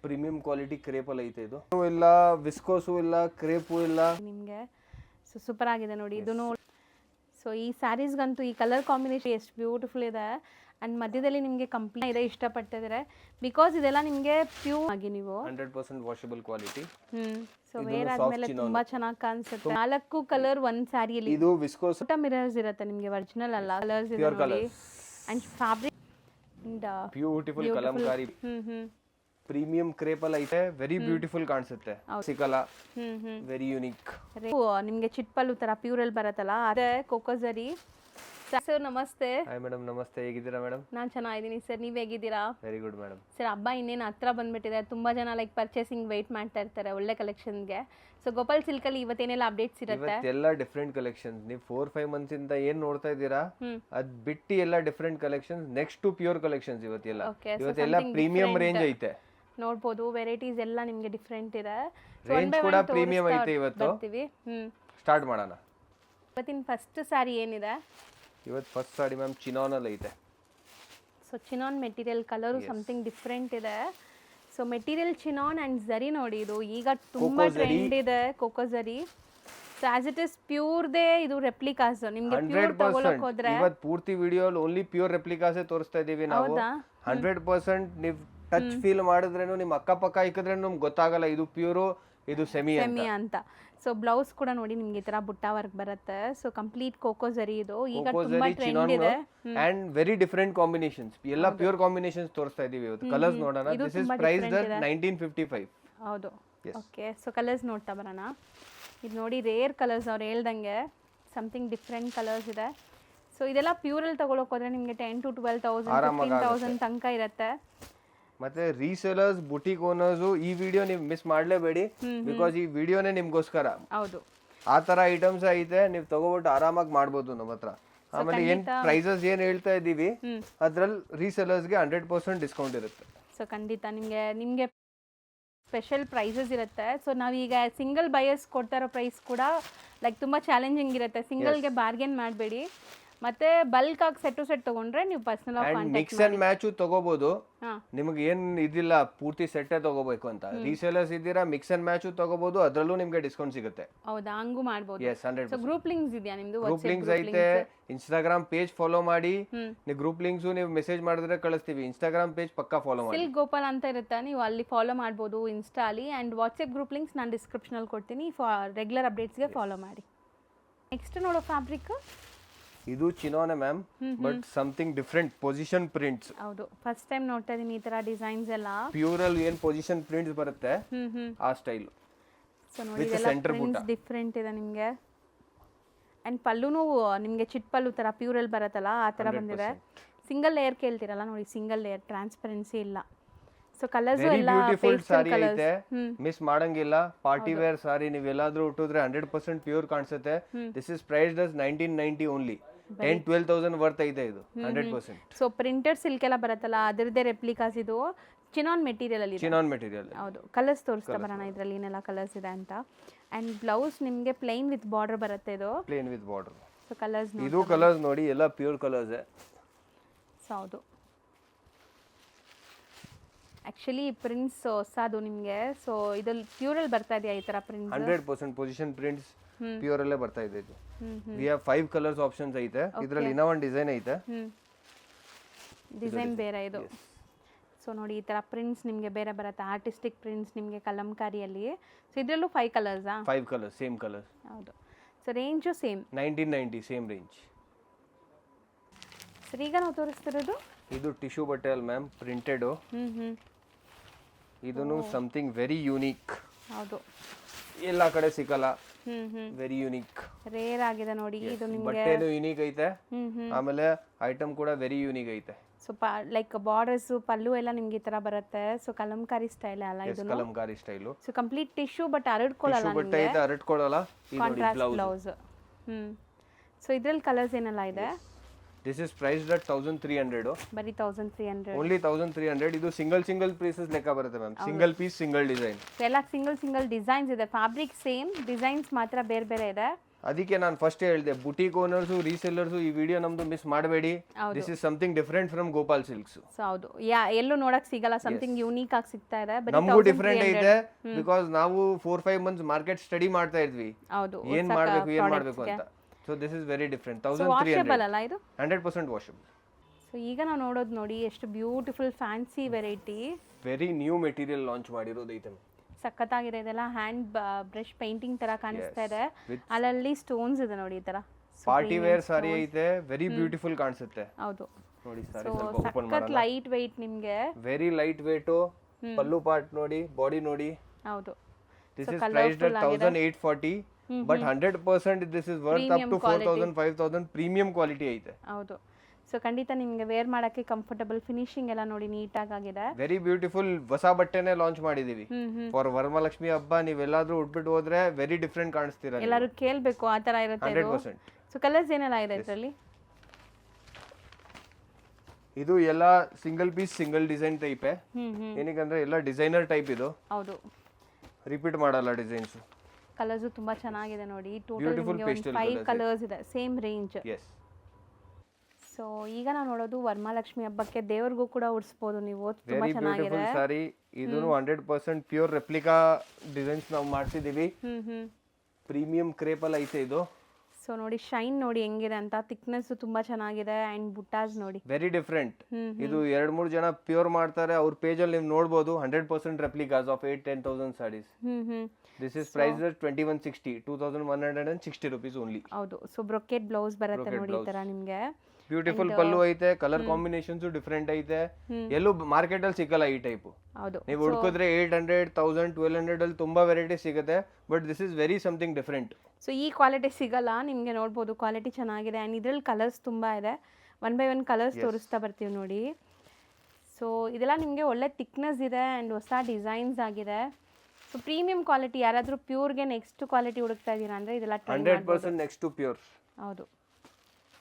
Premium quality crepe ಅಲ್ಲಿ ಐತೆ ಇದು ಇಲ್ಲ ವಿಸ್ಕೋಸು ಇಲ್ಲ ಕ್ರೇಪು ಇಲ್ಲ ನಿಮಗೆ ಸೊ ಸೂಪರ್ ಆಗಿದೆ ನೋಡಿ ಇದನ್ನು. ಸೊ ಈ ಸ್ಯಾರೀಸ್ಗಂತೂ ಈ ಕಲರ್ ಕಾಂಬಿನೇಷನ್ ಎಷ್ಟು ಬ್ಯೂಟಿಫುಲ್ ಇದೆ ಆ್ಯಂಡ್ ಮಧ್ಯದಲ್ಲಿ ನಿಮಗೆ ಕಂಪ್ಲೀಟ್ ಇದೆ ಇಷ್ಟಪಟ್ಟಿದ್ದಾರೆ ಬಿಕಾಸ್ ಇದೆಲ್ಲ ನಿಮಗೆ ಪ್ಯೂರ್ ಆಗಿ ನೀವು 100% ವಾಷಬಲ್ ಕ್ವಾಲಿಟಿ. ಸೊ ವೇರ್ ಆದ್ಮೇಲೆ ತುಂಬಾ ಚೆನ್ನಾಗಿ ಕಾಣಿಸುತ್ತೆ. 4 ಕಲರ್ ಒಂದು ಸ್ಯಾರಿಯಲ್ಲಿ. ಇದು ವಿಸ್ಕೋಸ್ ಮಿರರ್ಸ್ ಇರುತ್ತೆ ನಿಮಗೆ, ಒರಿಜಿನಲ್ ಅಲ್ಲ, ಕಲರ್ಸ್ ಇದೆ ನೋಡಿ and fabric beautiful Kalamkari premium crepe ಅಲ್ಲಿ ಐತೆ. ವೆರಿ ಬ್ಯೂಟಿಫುಲ್ ಕಾಣಿಸುತ್ತೆ, ಸಿಗಲ್ಲ, ವೆರಿ ಯುನಿಕ್. ನಿಮಗೆ ಚಿಟ್ಪಲ್ಲು ತರ ಪ್ಯೂರ್ ಅಲ್ಲಿ ಬರುತ್ತಲ್ಲ ಅದೇ ಕೋಕೋಸರಿ. ಸರ್ ನಮಸ್ತೆ. ಹಾಯ್ ಮೇಡಮ್, ನಮಸ್ತೆ. ಹೇಗಿದ್ದೀರಾ ಮೇಡಮ್? ನಾನು ಚೆನ್ನಾಗಿದ್ದೀನಿ ಸರ್, ನೀವು ಹೇಗಿದ್ದೀರಾ? Very good madam. ಸರ್ ಹಬ್ಬ ಇನ್ನೇನು ಹತ್ರ ಬಂದ್ಬಿಟ್ಟಿದೆ, ತುಂಬಾ ಜನ ಲೈಕ್ ಪರ್ಚೇಸಿಂಗ್ ವೆಯ್ಟ್ ಮಾಡ್ತಾ ಇರ್ತಾರೆ ಒಳ್ಳೆ ಕಲೆಕ್ಷನ್ಗೆ. ಸೊ ಗೋಪಾಲ್ ಸಿಲ್ಕ್ ಅಲ್ಲಿ ಇವತ್ತೇನೆಲ್ಲ ಅಪ್ಡೇಟ್ಸ್ ಇರುತ್ತೆ? ಎಲ್ಲ ಡಿಫ್ರೆಂಟ್ ಕಲೆಕ್ಷನ್ಸ್. ನೀವು 4-5 ಮಂತ್ಸ್ ಇಂದ ಏನ್ ನೋಡ್ತಾ ಇದ್ದೀರಾ ಅದ್ ಬಿಟ್ಟು ಎಲ್ಲ different collections. Next to pure collections ಇವತ್ತೆಲ್ಲ ಪ್ರೀಮಿಯಂ ರೇಂಜ್ ಐತೆ. ನೋಡಬಹುದು ವೆರೈಟೀಸ್ ಎಲ್ಲ ನಿಮಗೆ ಡಿಫರೆಂಟ್ ಇದೆ. ರೇಂಜ್ ಕೂಡ ಪ್ರೀಮಿಯಂ ಐತೆ. ಇವತ್ತು ಸ್ಟಾರ್ಟ್ ಮಾಡೋಣ. ಇವತ್ತಿನ ಫಸ್ಟ್ ಸಾರಿ ಏನಿದೆ? ಇವತ್ತು ಫಸ್ಟ್ ಸಾರಿ ಮ್ಯಾಮ್ ಚಿನಾನ್ ಅಲ್ಲಿ ಐತೆ. So chinon material, colour something different ಇದೆ. So material chinon and zari ನೋಡಿ, ಇದು ಈಗ ತುಂಬಾ ಟ್ರೆಂಡ್ ಇದೆ ಕೋಕೋಸರಿ. So as it is pure ದೇ ಇದು ರೆಪ್ಲಿಕಾಸ್. ನಿಮಗೆ ಪ್ಯೂರ್ ತಗೊಳ್ಳೋಕೆ ಹೋದ್ರೆ ಇವತ್ತು ಪೂರ್ತಿ ವಿಡಿಯೋ ಓನ್ಲಿ ಪ್ಯೂರ್ ರೆಪ್ಲಿಕಾಸ್ ತೋರಿಸ್ತಾ ಇದೀವಿ ನಾವು. 100% ನೀವು ಟಚ್ ಫೀಲ್ ಮಾಡಿದ್ರೇನು, ನಿಮ್ಮ ಅಕ್ಕಪಕ್ಕ ಇಕ್ಕಿದ್ರೇನು ನಮ್ಗೆ ಗೊತ್ತಾಗಲ್ಲ ಇದು ಪ್ಯೂರು ಇದು ಸೆಮಿ ಅಂತ. ಸೊ ಬ್ಲೌಸ್ ಕೂಡ ನೋಡಿ ನಿಮ್ಗೆ ಈ ತರ ಬುಟ್ಟ ವರ್ಕ್ ಬರುತ್ತೆ. ಸೊ ಕಂಪ್ಲೀಟ್ ಕೋಕೋಸರಿ ಇದು ಈಗ ತುಂಬಾ ಟ್ರೆಂಡ್ ಇದೆ ಅಂಡ್ ವೆರಿ ಡಿಫರೆಂಟ್ ಕಾಂಬಿನೇಷನ್ಸ್. ಎಲ್ಲ ಪ್ಯೂರ್ ಕಾಂಬಿನೇಷನ್ಸ್ ತೋರಿಸ್ತಾ ಇದೀವಿ ಇವತ್ತು. ಕಲರ್ಸ್ ನೋಡೋಣ. This is priced at 1955. ಹೌದು, ಓಕೆ. ಸೊ ಕಲರ್ಸ್ ನೋಡ್ತಾ ಬರೋಣ. ಇದು ನೋಡಿ ರೇರ್ ಕಲರ್ಸ್, ಅವ್ರು ಹೇಳ್ದಂಗೆ ಸಮಥಿಂಗ್ ಡಿಫ್ರೆಂಟ್ ಕಲರ್ಸ್ ಇದೆ. ಸೊ ಇದೆಲ್ಲ ಪ್ಯೂರ್ ಅಲ್ಲಿ ತಗೊಳಕ್ ಹೋದ್ರೆ ನಿಮಗೆ 10,000 to 12,000 15,000 ತನಕ ಇರುತ್ತೆ. ಮತ್ತೆ ರೀಸೇಲರ್ಸ್, ಬುಟಿಕ್ ಓನರ್ಸ್ ಈ ವಿಡಿಯೋ ನೀವು ಮಿಸ್ ಮಾಡಲೇಬೇಡಿ, ಬಿಕಾಸ್ ಈ ವಿಡಿಯೋನೇ ನಿಮ್ಗೋಸ್ಕರ. ಹೌದು, ಆ ತರ ಐಟಮ್ಸ್ ಐತೆ, ನೀವು ತಗೋಬಿಟ್ಟು ಆರಾಮಾಗಿ ಮಾಡ್ಬೋದು ನಮ್ಮ ಹತ್ರ. ಆಮೇಲೆ ಏನ್ ಪ್ರೈಸಸ್ ಏನ್ ಹೇಳ್ತಾ ಇದೀವಿ ಅದ್ರಲ್ಲಿ ರೀಸೇಲರ್ಸ್ಗೆ 100% ಡಿಸ್ಕೌಂಟ್ ಇರುತ್ತೆ. ಸೊ ಖಂಡಿತ ನಿಮಗೆ ಸ್ಪೆಷಲ್ ಪ್ರೈಸಸ್ ಇರುತ್ತೆ. ಸೊ ನಾವೀಗ ಸಿಂಗಲ್ ಬಯರ್ಸ್ ಕೊಡ್ತಾ ಇರೋ ಪ್ರೈಸ್ ಕೂಡ ಲೈಕ್ ತುಂಬ ಚಾಲೆಂಜಿಂಗ್ ಇರುತ್ತೆ. ಸಿಂಗಲ್ಗೆ ಬಾರ್ಗೇನ್ ಮಾಡಬೇಡಿ. ಮತ್ತೆ ಬಲ್ಕ್ ಆಗಿ ಸೆಟ್ ತಗೊಂಡ್ರೆ ನೀವು ಪರ್ಸನಲ್ ಆಗಿ ಕಾಂಟ್ಯಾಕ್ಟ್ ಮಾಡಿ. ಮಿಕ್ಸ್ ಅಂಡ್ ಮ್ಯಾಚ್ ತಗೋಬಹುದು. ನಿಮಗೆ ಏನ್ ಇದಿಲ್ಲ ಪೂರ್ತಿ ಸೆಟ್ ತಗೋಬೇಕು ಅಂತ. ರೀಸೇಲರ್ಸ್ ಇದ್ದೀರಾ, ಮಿಕ್ಸ್ ಅಂಡ್ ಮ್ಯಾಚ್ ತಗೋಬಹುದು, ಅದರಲ್ಲೂ ನಿಮಗೆ ಡಿಸ್ಕೌಂಟ್ ಸಿಗುತ್ತೆ. ಹೌದಾ? ಹಂಗೂ ಮಾಡಬಹುದು. ಎಸ್, 100%. ಸೊ ಗ್ರೂಪ್ ಲಿಂಕ್ಸ್ ಇದೆಯಾ ನಿಮ್ದು? ಗ್ರೂಪ್ ಲಿಂಕ್ಸ್ ಐತೆ. ಇನ್ಸ್ಟಾಗ್ರಾಮ್ ಪೇಜ್ ಫಾಲೋ ಮಾಡಿ. ನೀವು ಗ್ರೂಪ್ ಲಿಂಕ್ಸ್ ನೀವು ಮೆಸೇಜ್ ಮಾಡಿದ್ರೆ ಕಳಿಸ್ತೀವಿ. ಇನ್ಸ್ಟಾಗ್ರಾಮ್ ಪೇಜ್ ಪಕ್ಕಾ ಫಾಲೋ ಮಾಡಿ. ಸಿಲ್ಕ್ ಗೋಪಾಲ್ ಅಂತ ಇರುತ್ತೆ, ನೀವು ಅಲ್ಲಿ ಫಾಲೋ ಮಾಡಬಹುದು ಇನ್ಸ್ಟಾ ಅಲ್ಲಿ. ಅಂಡ್ ವಾಟ್ಸ್ಆಪ್ ಗ್ರೂಪ್ ಲಿಂಕ್ಸ್ ನಾನು ಡಿಸ್ಕ್ರಿಪ್ಷನ್ ಅಲ್ಲಿ ಕೊಡ್ತೀನಿ. ರೆಗ್ಯುಲರ್ ಅಪ್ಡೇಟ್ಸ್ಗೆ ಫಾಲೋ ಮಾಡಿ. ನೆಕ್ಸ್ಟ್ ನೋಡೋ ಫ್ಯಾಬ್ರಿಕ್ ಇದು ಚಿನಾನೆ ma'am, but something different position prints. ಹೌದು, ಫಸ್ಟ್ ಟೈಮ್ ನೋಡ್ತಾ ಇದೀನಿ ಈ ತರ ಡಿಸೈನ್ಸ್ ಎಲ್ಲ. ಪ್ಯೂರ್ ಅಲ್ಲಿ ಏನ್ ಪೊಸಿಷನ್ ಪ್ರಿಂಟ್ಸ್ ಬರುತ್ತೆ ಆ ಸ್ಟೈಲ್. ಸೊ ನೋಡಿ ಇದೆಲ್ಲ ಪ್ರಿಂಟ್ಸ್ ಡಿಫರೆಂಟ್ ಇದೆ ನಿಮಗೆ. ಅಂಡ್ ಪಲ್ಲುನು ನಿಮಗೆ ಚಿಟ್ ಪಲ್ಲು ತರ ಪ್ಯೂರ್ ಅಲ್ಲಿ ಬರುತ್ತಲ್ಲ ಆ ತರ ಬಂದಿದೆ. ಸಿಂಗಲ್ ಲೇಯರ್ ಕೇಳ್ತಿರಲ್ಲ ನೋಡಿ, ಸಿಂಗಲ್ ಲೇಯರ್, ಟ್ರಾನ್ಸ್ಪರೆನ್ಸಿ ಇಲ್ಲ. ಸೊ ಕಲರ್ಸ್ ಎಲ್ಲ ಸಾರಿ ಐತೆ, ಮಿಸ್ ಮಾಡಂಗಿಲ್ಲ. ಪಾರ್ಟಿ ವೇರ್ ಸಾರಿ ನೀವು ಎಲ್ಲಾದ್ರೂ ಉಟ್ಟಿದ್ರೆ 100% ಪ್ಯೂರ್ ಕಾಣಿಸುತ್ತೆ. This is priced as 1990 only. 10,000-12,000 worth ಐತೆ ಇದು 100%. ಸೊ ಪ್ರಿಂಟೆಡ್ ಸಿಲ್ಕ್ ಎಲ್ಲ ಬರುತ್ತಲ್ಲ ಅದರದೇ ರೆಪ್ಲಿಕಾಸ್. ಇದು ಚಿನಾನ್ ಮೆಟೀರಿಯಲ್ ಅಲ್ಲಿ. Chinon material. ಹೌದು, ಕಲರ್ಸ್ ತೋರಿಸ್ತಾ ಬರೋಣ ಇದರಲ್ಲಿ ಏನೆಲ್ಲ ಕಲರ್ಸ್ ಇದೆ ಅಂತ. ಅಂಡ್ ಬ್ಲೌಸ್ ನಿಮಗೆ ಪ್ಲೇನ್ ವಿತ್ ಬಾರ್ಡರ್ ಬರುತ್ತೆ. ಇದು plane with border. So colours ಇದು ಕಲರ್ಸ್ ನೋಡಿ ಎಲ್ಲ ಪ್ಯೂರ್ ಕಲರ್ಸ್. ಸೊ ಹೌದು, ಆಕ್ಚುಲಿ ಪ್ರಿಂಟ್ಸ್ ಹೊಸದು ನಿಮಗೆ. ಸೊ ಇದು ಪ್ಯೂರ್ ಅಲ್ಲಿ ಬರ್ತಾ ಇದೆಯಾ ಈ ತರ ಪ್ರಿಂಟ್ಸ್? 100% ಪೊಸಿಷನ್ ಪ್ರಿಂಟ್ಸ್ ಪ್ಯೂರ್ ಅಲ್ಲೇ ಬರ್ತಾ ಇದೆ ಇದು. ವಿ ಹ್ಯಾವ್ 5 ಕಲರ್ಸ್ ಆಪ್ಷನ್ಸ್ ಐತೆ. ಇದರಲ್ಲಿ ಇನ್ನೂ ಒಂದು ಡಿಸೈನ್ ಐತೆ. ಡಿಸೈನ್ ಬೇರೆ ಇದು. ಸೊ ನೋಡಿ ಈ ತರ ಪ್ರಿಂಟ್ಸ್ ನಿಮಗೆ ಬೇರೆ ಬರುತ್ತೆ, ಆರ್ಟಿಸ್ಟಿಕ್ ಪ್ರಿಂಟ್ಸ್ ನಿಮಗೆ ಕಲಂಕಾರಿಯಲ್ಲಿ. ಸೊ ಇದರಲ್ಲೂ 5 ಕಲರ್ಸಾ? 5 ಕಲರ್ಸ್, ಸೇಮ್ ಕಲರ್ಸ್. ಹೌದು. So range same 1990 same range. Sir ಈಗ ನಾವು ತೋರಿಸ್ತಿರೋದು ಇದು ಟಿಶ್ಯೂ ಬಟ್ಟೆ ಅಲ್ಲಿ ಮ್ಯಾಮ್, ಪ್ರಿಂಟೆಡ್. ಇದನ್ನು ಸಮಥಿಂಗ್ ವೆರಿ ಯೂನಿಕ್. ಹೌದು, ಎಲ್ಲ ಕಡೆ ಸಿಗಲ್ಲ. ವೆರಿ ಯೂನಿಕ್, ರೇರ್ ಆಗಿದೆ ನೋಡಿ. ಇದು ನಿಮಗೆ ಬಟ್ಟೆನೂ ಯೂನಿಕ್ ಐತೆ, ಆಮೇಲೆ ಐಟಮ್ ಕೂಡ ವೆರಿ ಯೂನಿಕ್ ಐತೆ. ಸೊ ಲೈಕ್ ಬಾರ್ಡರ್ಸ್ ಪಲ್ಲು ಎಲ್ಲ ನಿಮ್ಗೆ ಈ ತರ ಬರುತ್ತೆ. ಸೊ ಕಲಂಕಾರಿ ಸ್ಟೈಲ್ ಅಲ್ಲ ಇದು? Kalamkari style. So complete tissue but ಹರಡ್ಕೊಳ್ಳಲ್ಲ ಬಟ್ಟೆ ಐತೆ, ಹರಡ್ಕೊಳ್ಳಲ್ಲ. Contrast blouse. ಸೊ ಇದ್ರಲ್ಲಿ ಕಲರ್ಸ್ ಏನೆಲ್ಲ ಇದೆ? This is priced at 1,300. ಬರಿ 1,300. Only 1,300. ಇದು ಸಿಂಗಲ್ ಪೀಸಸ್ ಲೆಕ್ಕ ಬರುತ್ತೆ ma'am. Single piece single design. ಎಲ್ಲ ಸಿಂಗಲ್ ಡಿಸೈನ್ಸ್ ಇದೆ. ಫ್ಯಾಬ್ರಿಕ್ ಸೇಮ್, ಡಿಸೈನ್ಸ್ ಮಾತ್ರ ಬೇರೆ ಬೇರೆ ಇದೆ. ಅದಕ್ಕೆ ನಾನು ಫಸ್ಟ್ ಹೇಳಿದೆ, ಬುಟೀಕ್ ಓನರ್ಸು ರೀಸೆಲ್ಲರ್ಸು ಈ ವಿಡಿಯೋ ನಮ್ದು ಮಿಸ್ ಮಾಡಬೇಡಿ. This is something different from Gopal silks. So ಹೌದು, ಎಲ್ಲೂ ನೋಡಕ್ ಸಿಗಲ್ಲ, ಸಮಥಿಂಗ್ ಯೂನಿಕ್ ಆಗಿ ಸಿಗ್ತಾ ಇದೆ. ನಮಗೂ ಡಿಫರೆಂಟ್ ಐತೆ, ಬಿಕಾಸ್ ನಾವು 4-5 ಮಂತ್ಸ್ ಮಾರ್ಕೆಟ್ ಸ್ಟಡಿ ಮಾಡ್ತಾ ಇದ್ವಿ, ಹೌದು, ಏನ್ ಮಾಡ್ಬೇಕು ಅಂತ. So this is very different. 1300 washable ಅಲ್ಲ ಇದು? 100% ವಾಷಬಲ್. ಸೊ ಈಗ ನಾವು ನೋಡೋದು ನೋಡಿ ಎಷ್ಟು beautiful fancy variety, very new material launch ಮಾಡಿರೋದು ಐತೆ. ಸಖತ್ತಾಗಿದೆ. ಇದೆಲ್ಲ ಹ್ಯಾಂಡ್ ಬ್ರಷ್ ಪೇಂಟಿಂಗ್ ತರ ಕಾಣಿಸ್ತಾ ಇದೆ, ಅಲ್ಲಲ್ಲಿ ಸ್ಟೋನ್ಸ್ ಇದೆ ನೋಡಿ ಈ ತರ. ಪಾರ್ಟಿ ವೇರ್ ಸಾರಿ ಐತೆ, ವೆರಿ ಬ್ಯೂಟಿಫುಲ್ ಕಾಣಿಸುತ್ತೆ. ಹೌದು ನೋಡಿ ಸಾರಿ ಸೊ ಸ್ವಲ್ಪ ಓಪನ್ ಸಖತ್ ಲೈಟ್ ವೆಯ್ಟ್ ನಿಮ್ಗೆ, very light weight. Pallu part ನೋಡಿ, ಬಾಡಿ ನೋಡಿ. ಹೌದು, this is priced at 1840, but 100% this is worth up to 4000 5000 premium quality ಐತೆ. ಹೌದು. ಸೊ ಖಂಡಿತ ನಿಮ್ಗೆ ವೇರ್ ಮಾಡಕ್ಕೆ ಕಂಫರ್ಟಬಲ್, ಫಿನಿಶಿಂಗ್ ಎಲ್ಲ ನೋಡಿ ನೀಟಾಗಿ ಆಗಿದೆ. ವೆರಿ ಬ್ಯೂಟಿಫುಲ್ ಹೊಸ ಬಟ್ಟೆನೆ ಲಾಂಚ್ ಮಾಡಿದೀವಿ ಫಾರ್ ವರಮಹಾಲಕ್ಷ್ಮಿ ಹಬ್ಬ. ನೀವೆಲ್ಲಾದ್ರೂ ಉಟ್ಬಿಟ್ಟು ಹೋದ್ರೆ ವೆರಿ ಡಿಫರೆಂಟ್ ಕಾಣಿಸ್ತೀರಾ, ಎಲ್ಲರೂ ಕೇಳ್ಬೇಕು ಆ ತರ ಇರುತ್ತೆ. 100%. ಸೊ ಕಲರ್ಸ್ ಏನೆಲ್ಲ ಇದೆ ಇದರಲ್ಲಿ? ಇದು ಎಲ್ಲ single piece single design type. ಏನಕ್ಕಂದ್ರೆ ಎಲ್ಲ ಡಿಸೈನರ್ ಟೈಪ್ ಇದು. ಹೌದು, ರಿಪೀಟ್ ಮಾಡಲ್ಲ ಡಿಸೈನ್ಸ್. ಕಲರ್ಸ್ ತುಂಬಾ ಚೆನ್ನಾಗಿದೆ ನೋಡಿ. ಟೋಟಲ್ ನಿಮಗೆ 5 ಕಲರ್ಸ್ ಇದೆ, ಸೇಮ್ ರೇಂಜ್. ಎಸ್. ಸೊ ಈಗ ನಾವು ನೋಡೋದು ವರಮಹಾಲಕ್ಷ್ಮಿ ಹಬ್ಬಕ್ಕೆ ದೇವರಿಗೂ ಕೂಡ ಉಡಿಸಬಹುದು ನೀವು. ತುಂಬಾ ಚೆನ್ನಾಗಿದೆ ಸಾರಿ. ಇದು 100% ಪ್ಯೂರ್ ರೆಪ್ಲಿಕಾ ಡಿಸೈನ್ಸ್ ನಾವು ಮಾಡ್ತಿದೀವಿ. ಪ್ರೀಮಿಯಂ ಕ್ರೇಪ್ ಅಲ್ಲಿ ಐತೆ ಇದು. ಸೊ ನೋಡಿ ಶೈನ್ ನೋಡಿ ಹೆಂಗಿದೆ ಅಂತ, ಥಿಕ್ನೆಸ್ ತುಂಬಾ ಚೆನ್ನಾಗಿದೆ ಅಂಡ್ ಬುಟ್ಟಾಸ್ ನೋಡಿ ವೆರಿ ಡಿಫರೆಂಟ್. ಇದು 2-3 ಜನ ಪ್ಯೂರ್ ಮಾಡ್ತಾರೆ, ಅವ್ರ ಪೇಜ್ ಅಲ್ಲಿ ನೀವು ನೋಡಬಹುದು. 100% replicas of 8,000-10,000 sarees. This is priced at 2160, 2160 rupees only. ಹೌದು. ಸೊ ಬ್ರೊಕೆಟ್ ಬ್ಲೌಸ್ ಬರುತ್ತೆ ನೋಡಿ ಈ ತರ ನಿಮಗೆ. ಬ್ಯೂಟಿಫುಲ್ ಪಲ್ಲು ಐತೆ, ಕಲರ್ ಕಾಂಬಿನೇಷನ್ಸ್ ಡಿಫರೆಂಟ್ ಐತೆ, ಎಲ್ಲೂ ಮಾರ್ಕೆಟ್ ಅಲ್ಲಿ ಸಿಗಲ್ಲ ಈ ಟೈಪ್. ಹೌದು, ನೀವು ಹುಡುಕಿದ್ರೆ 800, 1000, 1200 ಅಲ್ಲಿ ತುಂಬಾ ವೆರೈಟಿ ಸಿಗುತ್ತೆ, but this is very something different. So ಈ ಕ್ವಾಲಿಟಿ ಸಿಗಲ್ಲ ನಿಮಗೆ, ನೋಡ್ಬೋದು ಕ್ವಾಲಿಟಿ ಚೆನ್ನಾಗಿದೆ. ಆ್ಯಂಡ್ ಇದರಲ್ಲಿ ಕಲರ್ಸ್ ತುಂಬ ಇದೆ, 1 by 1 ಕಲರ್ಸ್ ತೋರಿಸ್ತಾ ಬರ್ತೀವಿ ನೋಡಿ. ಸೊ ಇದೆಲ್ಲ ನಿಮಗೆ ಒಳ್ಳೆ ಥಿಕ್ನೆಸ್ ಇದೆ ಆ್ಯಂಡ್ ಹೊಸ ಡಿಸೈನ್ಸ್ ಆಗಿದೆ. ಸೊ ಪ್ರೀಮಿಯಂ ಕ್ವಾಲಿಟಿ, ಯಾರಾದರೂ ಪ್ಯೂರ್ಗೆ ನೆಕ್ಸ್ಟ್ ಕ್ವಾಲಿಟಿ ಹುಡುಕ್ತಾ ಇದ್ದೀರಾ ಅಂದರೆ ಇದೆಲ್ಲ 100% ನೆಕ್ಸ್ಟ್ ಟು ಪ್ಯೂರ್. ಹೌದು,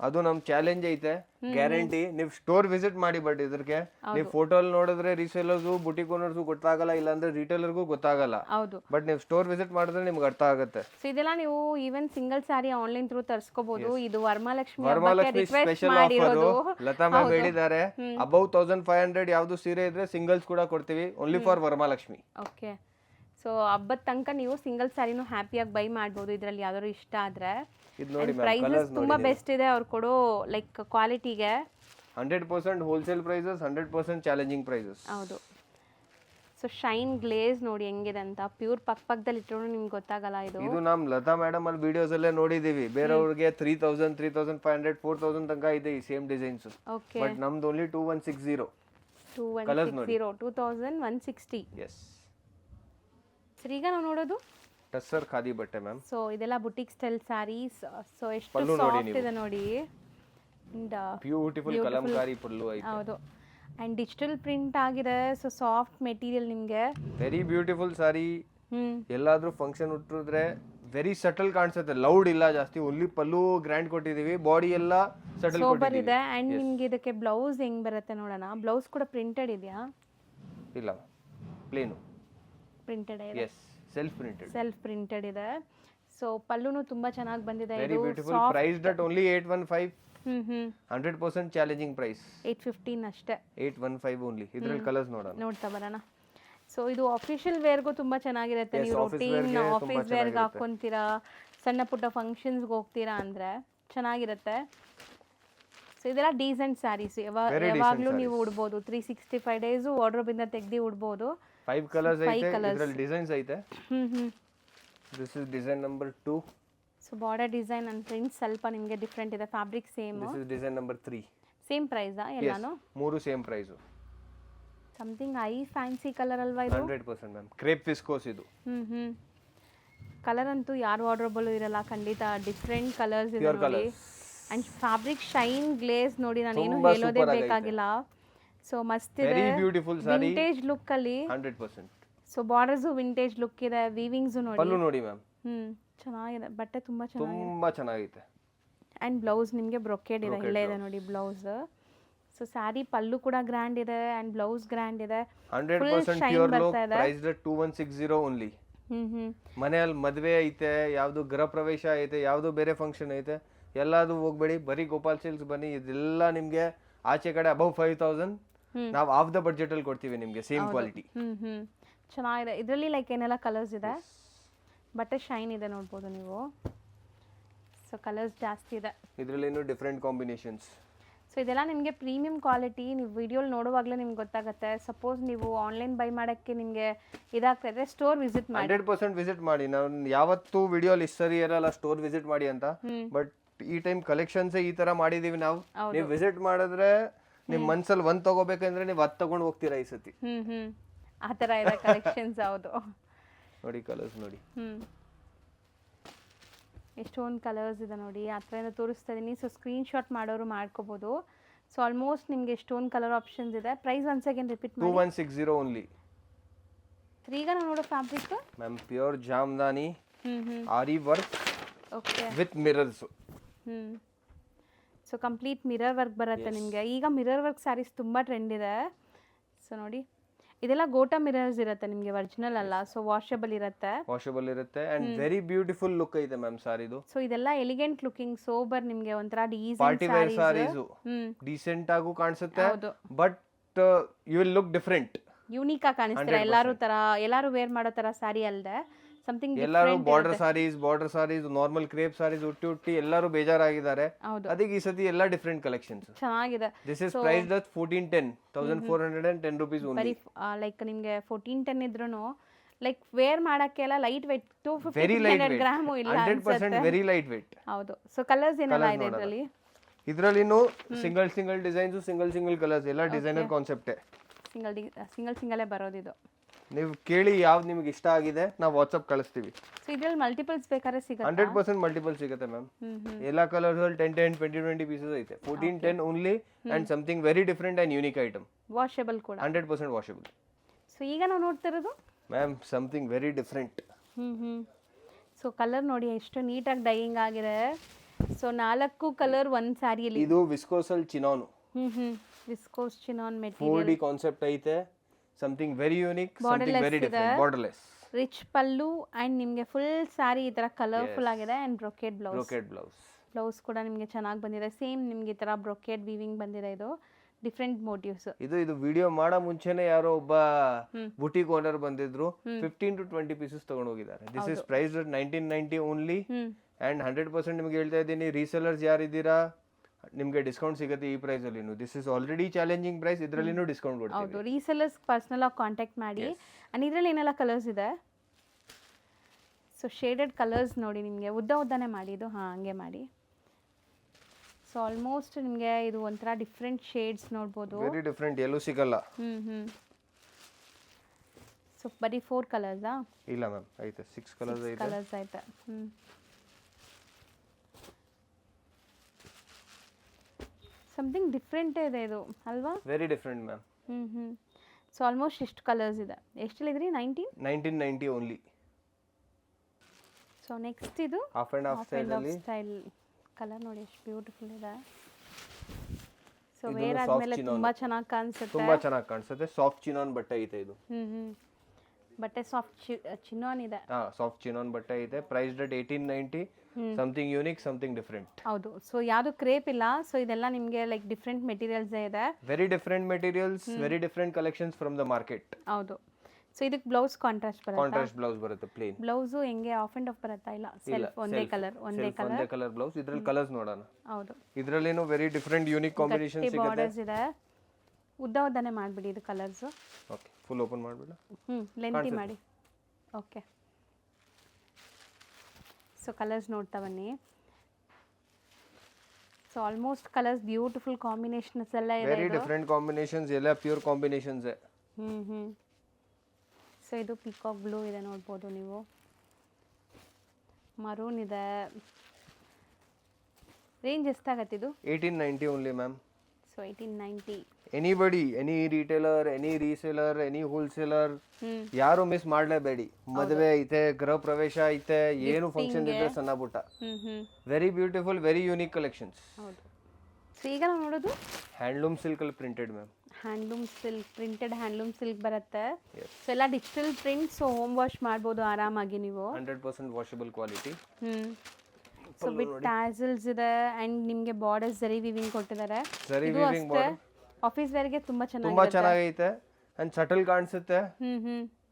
ಅದು ನಮ್ ಚಾಲೆಂಜ್ ಐತೆ, ಗ್ಯಾರಂಟಿ. ನೀವು ಸ್ಟೋರ್ ವಿಸಿಟ್ ಮಾಡಿ, ಬಟ್ ಇದಕ್ಕೆ ನೀವು ಫೋಟೋ ಅಲ್ಲಿ ನೋಡಿದ್ರೆ ರೀಸೇಲರ್ಸು ಬುಟಿಕ್ ಓನರ್ಸು ಗೊತ್ತಾಗಲ್ಲ, ಇಲ್ಲಾಂದ್ರೆ ರಿಟೇಲರ್ಗೂ ಗೊತ್ತಾಗಲ್ಲ. ಹೌದು, ಬಟ್ ನೀವು ಸ್ಟೋರ್ ವಿಸಿಟ್ ಮಾಡಿದ್ರೆ ನಿಮ್ಗೆ ಅರ್ಥ ಆಗುತ್ತೆ. ಸೊ ಇದೆಲ್ಲ ನೀವು even single sari online through ತರಿಸ್ಕೋಬಹುದು. ಇದು Varamahalakshmi special offer Lata ma'am ಹೇಳಿದ್ದಾರೆ. ಅಬೌವ್ 1500 ಯಾವ್ದು ಸೀರೆ ಇದ್ರೆ ಸಿಂಗಲ್ಸ್ ಕೂಡ ಕೊಡ್ತೀವಿ, only for Varamahalakshmi. Okay. So ಹಬ್ಬದ ತನಕ ನೀವು ಸಿಂಗಲ್ ಸ್ಯಾರಿನೂ ಹ್ಯಾಪಿಯಾಗಿ ಬೈ ಮಾಡ್ಬೋದು ಇದರಲ್ಲಿ ಯಾವ್ದಾದ್ರು ಇಷ್ಟ ಆದ್ರೆ. ಪ್ರೈಸಸ್ ತುಂಬಾ ಬೆಸ್ಟ್ ಇದೆ ಅವ್ರು ಕೊಡೋ ಲೈಕ್ ಕ್ವಾಲಿಟಿಗೆ. 100% ಹೋಲ್ಸೇಲ್ ಪ್ರೈಸಸ್, 100% ಚಾಲೆಂಜಿಂಗ್ ಪ್ರೈಸಸ್. ಹೌದು. ಸೊ ಶೈನ್ ಗ್ಲೇಸ್ ನೋಡಿ ಹೆಂಗಿದೆ ಅಂತ, ಪ್ಯೂರ್ ಪಕ್ಕದಲ್ಲಿ ಇಟ್ಟರು ನಿಮ್ಗೆ ಗೊತ್ತಾಗಲ್ಲ. ಇದು ನಮ್ ಲತಾ ಮೇಡಮ್ ಅಲ್ಲಿ ವಿಡಿಯೋಸ್ ಅಲ್ಲೇ ನೋಡಿದೀವಿ. ಬೇರೆಯವ್ರಿಗೆ 3000, 3500, 4000 ತನಕ ಇದೆ ಈ ಸೇಮ್ ಡಿಸೈನ್ಸ್. ಬಟ್ ನಮ್ದು ಓನ್ಲಿ 2160. 2160. ಎಸ್. ಸರ್ ಈಗ ನಾವು ನೋಡೋದು ಟಸ್ಸರ್ ಖಾದಿ ಬಟ್ಟೆ ಮ್ಯಾಮ್. ಸೊ ಇದೆಲ್ಲ ಬುಟಿಕ್ ಸ್ಟೈಲ್ ಸ್ಯಾರೀಸ್. ಸೊ ಎಷ್ಟು ಸಾಫ್ಟ್ ಇದೆ ನೋಡಿ, ಬ್ಯೂಟಿಫುಲ್ ಕಲಂಕಾರಿ ಪಲ್ಲು ಐತೆ. ಹೌದು, ಅಂಡ್ ಡಿಜಿಟಲ್ ಪ್ರಿಂಟ್ ಆಗಿದೆ. ಸೊ ಸಾಫ್ಟ್ ಮೆಟೀರಿಯಲ್ ನಿಮಗೆ, ವೆರಿ ಬ್ಯೂಟಿಫುಲ್ ಸಾರಿ. ಎಲ್ಲಾದ್ರೂ ಫಂಕ್ಷನ್ ಉಟ್ಟಿದ್ರೆ ವೆರಿ ಸಟಲ್ ಕಾಣಿಸುತ್ತೆ, ಲೌಡ್ ಇಲ್ಲ ಜಾಸ್ತಿ. ಓನ್ಲಿ ಪಲ್ಲು ಗ್ರ್ಯಾಂಡ್ ಕೊಟ್ಟಿದೀವಿ, ಬಾಡಿ ಎಲ್ಲ ಸಟಲ್ ಸೋಬರ್ ಇದೆ. ಅಂಡ್ ನಿಮ್ಗೆ ಇದಕ್ಕೆ ಬ್ಲೌಸ್ ಹೆಂಗ್ ಬರುತ್ತೆ ನೋಡೋಣ. ಬ್ಲೌಸ್ ಕೂಡ ಪ್ರಿಂಟೆಡ್ ಇದೆಯಾ? ಇಲ್ಲ, ಪ್ಲೇನ್ ಪ್ರಿಂಟೆಡ್ ಇದೆ. ಎಸ್, ಸೆಲ್ಫ್ ಪ್ರಿಂಟೆಡ್ ಇದೆ. ಸೊ ಪಲ್ಲುನು ತುಂಬಾ ಚೆನ್ನಾಗಿ ಬಂದಿದೆ. Very beautiful. Priced at only 815. 100% challenging price. 815 ಅಷ್ಟೇ. 815 ಓನ್ಲಿ. ಇದರಲ್ಲಿ ಕಲರ್ಸ್ ನೋಡ್ತಾ ಬರೋಣ. ಸೊ ಇದು ಆಫೀಷಿಯಲ್ ವೇರ್ಗೂ ತುಂಬಾ ಚೆನ್ನಾಗಿರುತ್ತೆ. ನೀವು ರೂಟೀನ್ ಆಫೀಸ್ ವೇರ್ಗೆ ಹಾಕೊಂತೀರಾ, ಸಣ್ಣ ಪುಟ್ಟ ಫಂಕ್ಷನ್ಸ್ಗೆ ಹೋಗ್ತೀರಾ ಅಂದ್ರೆ ಚೆನ್ನಾಗಿರುತ್ತೆ. ಸೊ ಇದೆಲ್ಲ ಡೀಸೆಂಟ್ ಸ್ಯಾರೀಸ್, ಯಾವಾಗಲೂ ನೀವು ಉಡ್ಬೋದು. 365 ಡೇಸ್ ವಾರ್ಡ್ರೋಬ್ ಇಂದ ತೆಗ್ದು ಉಡ್ಬೋದು. 5 ಕಲರ್ಸ್ ಐತೆ, ಇದರಲ್ಲಿ ಡಿಸೈನ್ಸ್ ಐತೆ. This is design number 2. So border design and print ಸ್ವಲ್ಪ ನಿಮಗೆ ಡಿಫರೆಂಟ್ ಇದೆ. Fabric same. This is design number 3. Same ಪ್ರೈಸಾ ಎಲ್ಲಾನು? ಮೂರು same price. Something I fancy colour ಅಲ್ವಾ ಇದು? 100% ಮ್ಯಾಮ್. ಕ್ರೇಪ್ ವಿಸ್ಕೋಸ್ ಇದು. ಕಲರ್ ಅಂತೂ ಯಾರು ವಾರ್ಡ್ರೋಬ್ ಇರಲ್ಲ, ಖಂಡಿತ ಡಿಫರೆಂಟ್ ಕಲರ್ಸ್ ಇದೆ ನೋಡಿ. ಅಂಡ್ ಫ್ಯಾಬ್ರಿಕ್ ಶೈನ್ ಗ್ಲೇಸ್ ನೋಡಿ, ನಾನು ಏನು ಹೇಳೋದೇ ಬೇಕಾಗಿಲ್ಲ. ಸೊ ಮಸ್ತ್ ಇದೆ, ವೆರಿ ಬ್ಯೂಟಿಫುಲ್ ಸಾರಿ, ವಿಂಟೇಜ್ ಲುಕ್ ಅಲ್ಲಿ 100%. ಸೊ ಬಾರ್ಡರ್ಸ್ ವಿಂಟೇಜ್ ಲುಕ್ ಇದೆ, ವೀವಿಂಗ್ಸ್ ನೋಡಿ. ಪಲ್ಲು ನೋಡಿ ಮ್ಯಾಮ್, ಚೆನ್ನಾಗಿದೆ ಬಟ್ಟೆ, ತುಂಬಾ ಚೆನ್ನಾಗಿದೆ. ಅಂಡ್ ಬ್ಲೌಸ್ ನಿಮಗೆ ಬ್ರೊಕೆಡ್ ಇದೆ, ಇಲ್ಲೇ ಇದೆ ನೋಡಿ ಬ್ಲೌಸ್. ಸೊ ಸ್ಯಾರಿ ಪಲ್ಲು ಕೂಡ ಗ್ರ್ಯಾಂಡ್ ಇದೆ ಅಂಡ್ ಬ್ಲೌಸ್ ಗ್ರ್ಯಾಂಡ್ ಇದೆ. 100% ಪ್ಯೂರ್ ಲುಕ್, ಪ್ರೈಸ್ಡ್ 2160 ಓನ್ಲಿ. ಮನೆಯಲ್ಲಿ ಮದುವೆ ಐತೆ, ಯಾವ್ದು ಗೃಹ ಪ್ರವೇಶ ಐತೆ, ಯಾವ್ದು ಬೇರೆ ಫಂಕ್ಷನ್ ಐತೆ, ಎಲ್ಲಾದ್ರು ಹೋಗ್ಬೇಡಿ, ಬರೀ ಗೋಪಾಲ್ ಸಿಲ್ಕ್ಸ್ ಬನ್ನಿ. ಇದೆಲ್ಲ ನಿಮ್ಗೆ ಆಚೆ ಕಡೆ ಅಬೌವ್ 5,000 ನಾವು ಆಫ್ ದ ಬಡ್ಜೆಟ್ ಅಲ್ಲಿ ಕೊಡ್ತೀವಿ ನಿಮ್ಗೆ, ಸೇಮ್ ಕ್ವಾಲಿಟಿ. ಚೆನ್ನಾಗಿದೆ. ಇದರಲ್ಲಿ ಲೈಕ್ ಏನೆಲ್ಲ ಕಲರ್ಸ್ ಇದೆ, ಬಟ್ಟೆ ಶೈನ್ ಇದೆ ನೋಡ್ಬೋದು ನೀವು. ಸೊ ಕಲರ್ಸ್ ಜಾಸ್ತಿ ಇದೆ ಇದರಲ್ಲಿ ಇನ್ನೂ ಡಿಫ್ರೆಂಟ್ ಕಾಂಬಿನೇಷನ್ಸ್. ಸೊ ಇದೆಲ್ಲ ನಿಮಗೆ ಪ್ರೀಮಿಯಂ ಕ್ವಾಲಿಟಿ. ನೀವು ವಿಡಿಯೋಲಿ ನೋಡುವಾಗಲೇ ನಿಮ್ಗೆ ಗೊತ್ತಾಗುತ್ತೆ. ಸಪೋಸ್ ನೀವು ಆನ್ಲೈನ್ ಬೈ ಮಾಡೋಕ್ಕೆ ನಿಮಗೆ ಇದಾಗ್ತಾಯಿದ್ರೆ ಸ್ಟೋರ್ ವಿಸಿಟ್ ಮಾಡಿ, 100% ವಿಸಿಟ್ ಮಾಡಿ. ನಾವು ಯಾವತ್ತೂ ವಿಡಿಯೋಲಿ ಸರಿ ಇರಲ್ಲ ಸ್ಟೋರ್ ವಿಸಿಟ್ ಮಾಡಿ ಅಂತ, ಬಟ್ ಈ ಟೈಮ್ ಕಲೆಕ್ಷನ್ಸ್ ಈ ತರ ಮಾಡಿದೀವಿ ನಾವು. ನೀವು ವಿಸಿಟ್ ಮಾಡಿದ್ರೆ ನಿಮ್ ಮನ್ಸಲ್ಲಿ ಒಂದ್ ತಗೋಬೇಕಂದ್ರೆ ನೀವು 10 ತಗೊಂಡು ಹೋಗ್ತೀರಾ ಈ ಸತಿ. ಆ ಥರ ಇದೆ ಕಲೆಕ್ಷನ್ಸ್. ಹೌದು ನೋಡಿ ಕಲರ್ಸ್ ನೋಡಿ, ಎಷ್ಟೊಂದು ಕಲರ್ಸ್ ಇದೆ ನೋಡಿ. ಆ ಥರ ತೋರಿಸ್ತಾ ಇದ್ದೀನಿ. ಸೊ ಸ್ಕ್ರೀನ್ಶಾಟ್ ಮಾಡೋರು ಮಾಡ್ಕೋಬೋದು. ಸೊ ಆಲ್ಮೋಸ್ಟ್ ನಿಮಗೆ ಎಷ್ಟೊಂದು ಕಲರ್ ಆಪ್ಷನ್ಸ್ ಇದೆ. ಪ್ರೈಸ್ ಒನ್ ಸೆಕೆಂಡ್ ರಿಪೀಟ್ ಮಾಡಿ. 2160 ಓನ್ಲಿ. ಈಗ ನಾವು ನೋಡೋ fabric ma'am pure Jamdani aari work okay with mirrors. So complete mirror work ಬರುತ್ತೆ ನಿಮಗೆ. ಈಗ ಮಿರರ್ ವರ್ಕ್ ಸ್ಯಾರೀಸ್ ತುಂಬ ಟ್ರೆಂಡ್ ಇದೆ. ಸೊ ನೋಡಿ ಇದೆಲ್ಲ ಗೋಟಾ ಮಿರರ್ಸ್ ಇರುತ್ತೆ ನಿಮಗೆ, ಒರಿಜಿನಲ್ ಅಲ್ಲ. ಸೊ ವಾಷಬಲ್ ಇರುತ್ತೆ ಅಂಡ್ ವೆರಿ ಬ್ಯೂಟಿಫುಲ್ ಲುಕ್ ಐತೆ ಮ್ಯಾಮ್ ಸಾರಿದು. ಸೊ ಇದೆಲ್ಲ ಎಲಿಗೆಂಟ್ ಲುಕಿಂಗ್, ಸೋಬರ್, ನಿಮಗೆ ಒಂಥರ ಪಾರ್ಟಿ ವೇರ್ ಸಾರೀಸ್, ಡೀಸೆಂಟ್ ಆಗೂ ಕಾಣಿಸುತ್ತೆ, but you will look different, unique ಆಗಿ ಕಾಣಿಸ್ತಾರೆ. ಎಲ್ಲರೂ ವೇರ್ ಮಾಡೋ ತರ ಸಾರಿ ಅಲ್ಲದೆ ಸಮಥಿಂಗ್ ಎಲ್ಲರೂ border saris, normal crepe saris ಉಟ್ಟಿ ಎಲ್ಲರೂ ಬೇಜಾರಾಗಿದ್ದಾರೆ. ಅದಕ್ಕೆ ಈ ಸತಿ ಎಲ್ಲ ಡಿಫರೆಂಟ್ ಕಲೆಕ್ಷನ್ಸ್ ಚೆನ್ನಾಗಿದೆ. This is priced at 1410 rupees only. Like ನಿಮಗೆ 1410 ಇದ್ರೂ ಲೈಕ್ ವೇರ್ ಮಾಡಕ್ಕೆಲ್ಲ ಲೈಟ್ ವೇಟ್, 250 ಗ್ರಾಮ್ ಇಲ್ಲ 100% ವೆರಿ ಲೈಟ್ ವೇಟ್. ಹೌದು. ಸೊ ಕಲರ್ಸ್ ಏನೆಲ್ಲ ಇದೆ ಇದರಲ್ಲಿ? ಇದರಲ್ಲಿನೂ ಸಿಂಗಲ್ ಡಿಸೈನ್ಸ್, ಸಿಂಗಲ್ ಕಲರ್ಸ್, ಎಲ್ಲ ಡಿಸೈನರ್ ಕಾನ್ಸೆಪ್ಟೇ. ಸಿಂಗಲ್ ಬರೋದಿದು. ನೀವು ಕೇಳಿ ಯಾವ್ದು ನಿಮಗೆ ಇಷ್ಟ ಆಗಿದೆ ನಾವು ವಾಟ್ಸ್ಆಪ್ ಕಳಿಸ್ತೀವಿ. ಸೊ ಇದರಲ್ಲಿ ಮಲ್ಟಿಪಲ್ಸ್ ಬೇಕಾದ್ರೆ ಸಿಗುತ್ತೆ? 100% ಮಲ್ಟಿಪಲ್ ಸಿಗುತ್ತೆ ಮ್ಯಾಮ್. ಎಲ್ಲ ಕಲರ್ಸ್ ಅಲ್ಲಿ 10 20 ಪೀಸಸ್ ಐತೆ. 1410 only and something very different and unique item. Washable ಕೂಡ 100% ವಾಷಬಲ್. ಸೊ ಈಗ ನಾವು ನೋಡ್ತಿರೋದು ma'am something very different. So colour ನೋಡಿ ಎಷ್ಟು ನೀಟಾಗಿ ಡೈಯಿಂಗ್ ಆಗಿದೆ. ಸೊ 4 ಕಲರ್ ಒಂದು ಸ್ಯಾರಿಯಲ್ಲಿ. ಇದು ವಿಸ್ಕೋಸ್ ಅಲ್ಲಿ chinon. Viscose chinon material, 4D concept ಐತೆ. Something very unique, something very different, borderless, rich pallu and ನಿಮಗೆ ಫುಲ್ ಸ್ಯಾರಿ ಈ ತರ ಕಲರ್ಫುಲ್ ಆಗಿದೆ. ಅಂಡ್ ಬ್ರೊಕೇಡ್ ಬ್ಲೌಸ್ ಕೂಡ ನಿಮಗೆ ಚೆನ್ನಾಗಿ ಬಂದಿದೆ. ಸೇಮ್ ನಿಮಗೆ ಈ ತರ ಬ್ರೊಕೇಡ್ ವೀವಿಂಗ್ ಬಂದಿದೆ. ಇದು ಡಿಫರೆಂಟ್ ಮೋಟಿವ್ಸ್. ಇದು ವಿಡಿಯೋ ಮಾಡೋ ಮುಂಚೆನೆ ಯಾರೋ ಒಬ್ಬ ಬುಟಿಕ್ ಓನರ್ ಬಂದಿದ್ರು, 15 to 20 ಪೀಸಸ್ ತಗೊಂಡು ಹೋಗಿದ್ದಾರೆ. This is price 1990 only and 100% ನಿಮಗೆ ಹೇಳ್ತಾ ಇದ್ದೀನಿ, ರೀಸೆಲರ್ಸ್ ಯಾರಿದ್ದೀರಾ ನಿಮಗೆ ಡಿಸ್ಕೌಂಟ್ ಸಿಗುತ್ತೆ ಈ ಪ್ರೈಸ್ ಅಲ್ಲಿ. This is already challenging price, ಇದರಲ್ಲಿನೂ ಡಿಸ್ಕೌಂಟ್ ಕೊಡ್ತೀವಿ. ಹೌದು, ರೀಸೆಲರ್ಸ್ ಪರ್ಸನಲ್ ಆಗಿ ಕಾಂಟ್ಯಾಕ್ಟ್ ಮಾಡಿ. ಅಂಡ್ ಇದರಲ್ಲಿ ಏನೆಲ್ಲ ಕಲರ್ಸ್ ಇದೆ? ಸೊ ಶೇಡೆಡ್ ಕಲರ್ಸ್ ನೋಡಿ, ನಿಮಗೆ ಉದ್ದನೇ ಮಾಡಿ ಇದು. ಹಂಗೆ ಮಾಡಿ. ಸೊ ಆಲ್ಮೋಸ್ಟ್ ನಿಮಗೆ ಇದು ಒಂಥರ ಡಿಫ್ರೆಂಟ್ ಶೇಡ್ಸ್ ನೋಡ್ಬೋದು. ವೆರಿ ಡಿಫರೆಂಟ್, ಎಲ್ಲೂ ಸಿಗಲ್ಲ. ಸೊ ಬರೀ 4 ಕಲರ್ಸಾ? ಇಲ್ಲ ಮ್ಯಾಮ್, ಐತೆ 6 ಕಲರ್ಸ್ ಐತೆ. ಸಮಥಿಂಗ್ ಡಿಫ್ರೆಂಟ್ ಇದೆ ಇದು ಅಲ್ವಾ? Very different ma'am. So almost ಎಷ್ಟು ಕಲರ್ಸ್ ಇದೆ? ಎಷ್ಟಲ್ಲಿದ್ರಿ? 1990 ಓನ್ಲಿ. ಸೊ ನೆಕ್ಸ್ಟ್ ಇದು half and half style colour ನೋಡಿ ಎಷ್ಟು ಬ್ಯೂಟಿಫುಲ್ ಇದೆ. ಸೊ ವೇರ್ ಆದ್ಮೇಲೆ ತುಂಬಾ ಚೆನ್ನಾಗಿ ಕಾಣಿಸುತ್ತೆ. ಸಾಫ್ಟ್ ಚಿನಾನ್ ಬಟ್ಟೆ ಐತೆ ಇದು. ಬಟ್ಟೆ ಸಾಫ್ಟ್ ಚಿನಾನ್ ಇದೆ. ಸಾಫ್ಟ್ ಚಿನಾನ್ ಬಟ್ಟೆ ಇದೆ. Priced at 1890. Something unique, something different. ಹೌದು. ಸೊ ಯಾವುದು ಕ್ರೇಪ್ ಇಲ್ಲ. ಸೊ ಇದೆಲ್ಲ ನಿಮಗೆ ಲೈಕ್ ಡಿಫರೆಂಟ್ ಮೆಟೀರಿಯಲ್ಸ್ ಇದೆ. Very different materials, very different collections from the market. ಹೌದು. ಸೊ ಇದಕ್ಕೆ ಬ್ಲೌಸ್ ಕಾಂಟ್ರಾಸ್ಟ್ ಬರುತ್ತೆ ಪ್ಲೇನ್. ಬ್ಲೌಸ್ ಹೆಂಗೆ ಆಫ್ ಅಂಡ್ ಆಫ್ ಬರುತ್ತಾ? ಇಲ್ಲ, ಸೆಲ್ಫ್ ಒಂದೇ ಕಲರ್ ಬ್ಲೌಸ್. ಇದರಲ್ಲಿ ಕಲರ್ಸ್ ನೋಡೋಣ. ಹೌದು, ಇದರಲ್ಲಿನೂ ವೆರಿ ಡಿಫರೆಂಟ್ ಯೂನಿಕ್ ಕಾಂಬಿನೇಷನ್ ಸಿಗುತ್ತೆ. ಇದೆ. ಉದ್ದನೇ ಮಾಡಿಬಿಡಿ ಇದು ಕಲರ್ಸ್. ಓಕೆ, ಫುಲ್ ಓಪನ್ ಮಾಡಿಬಿಡ. ಲೆಂತಿ ಮಾಡಿ. ಓಕೆ. ಸೊ ಕಲರ್ಸ್ ನೋಡ್ತಾ ಬನ್ನಿ. So almost colours beautiful combinations ಎಲ್ಲ ಇದೆ. ವೆರಿ ಡಿಫರೆಂಟ್ ಕಾಂಬಿನೇಷನ್ಸ್, ಎಲ್ಲ ಪ್ಯೂರ್ ಕಾಂಬಿನೇಷನ್ಸ್. ಸೊ ಇದು ಪಿಕಾಕ್ ಬ್ಲೂ ಇದೆ ನೋಡ್ಬೋದು ನೀವು. ಮರೂನ್ ಇದೆ. ರೇಂಜ್ ಎಷ್ಟಾಗತ್ತೆ ಇದು? 1890 only ma'am. So 1890. Anybody, any retailer, any reseller, any wholesaler, ಯಾರು ಮಿಸ್ ಮಾಡಲೇಬೇಡಿ. ಮದುವೆ ಐತೆ, ಗೃಹ ಪ್ರವೇಶ ಐತೆ, ಏನು ಫಂಕ್ಷನ್ ಇದೆ ಸಣ್ಣ ಪುಟ್ಟ, very beautiful, very unique collections. ಹೌದು. ಸೊ ಈಗ ನಾವು ನೋಡೋದು ಹ್ಯಾಂಡ್ಲೂಮ್ ಸಿಲ್ಕ್ ಅಲ್ಲಿ printed ma'am. Handloom silk, printed handloom silk ಬರುತ್ತೆ. ಸೊ ಎಲ್ಲ digital print, so home wash ಮಾಡ್ಬೋದು ಆರಾಮಾಗಿ ನೀವು. 100% washable quality. So with tassels ಇದೆ ಅಂಡ್ ನಿಮಗೆ ಬಾರ್ಡರ್ ಜರಿ ವಿವಿಂಗ್ ಕೊಟ್ಟಿದ್ದಾರೆ. ಜರಿ ಇದು ವೀವಿಂಗ್ ಅಷ್ಟೇ ಆಫೀಸ್ ವೇರ್ಗೆ ತುಂಬಾ ತುಂಬಾ ಚೆನ್ನಾಗಿದೆ. ಚೆನ್ನಾಗೈತೆ ಅಂಡ್ ಸಟಲ್ ಕಾಣಿಸುತ್ತೆ.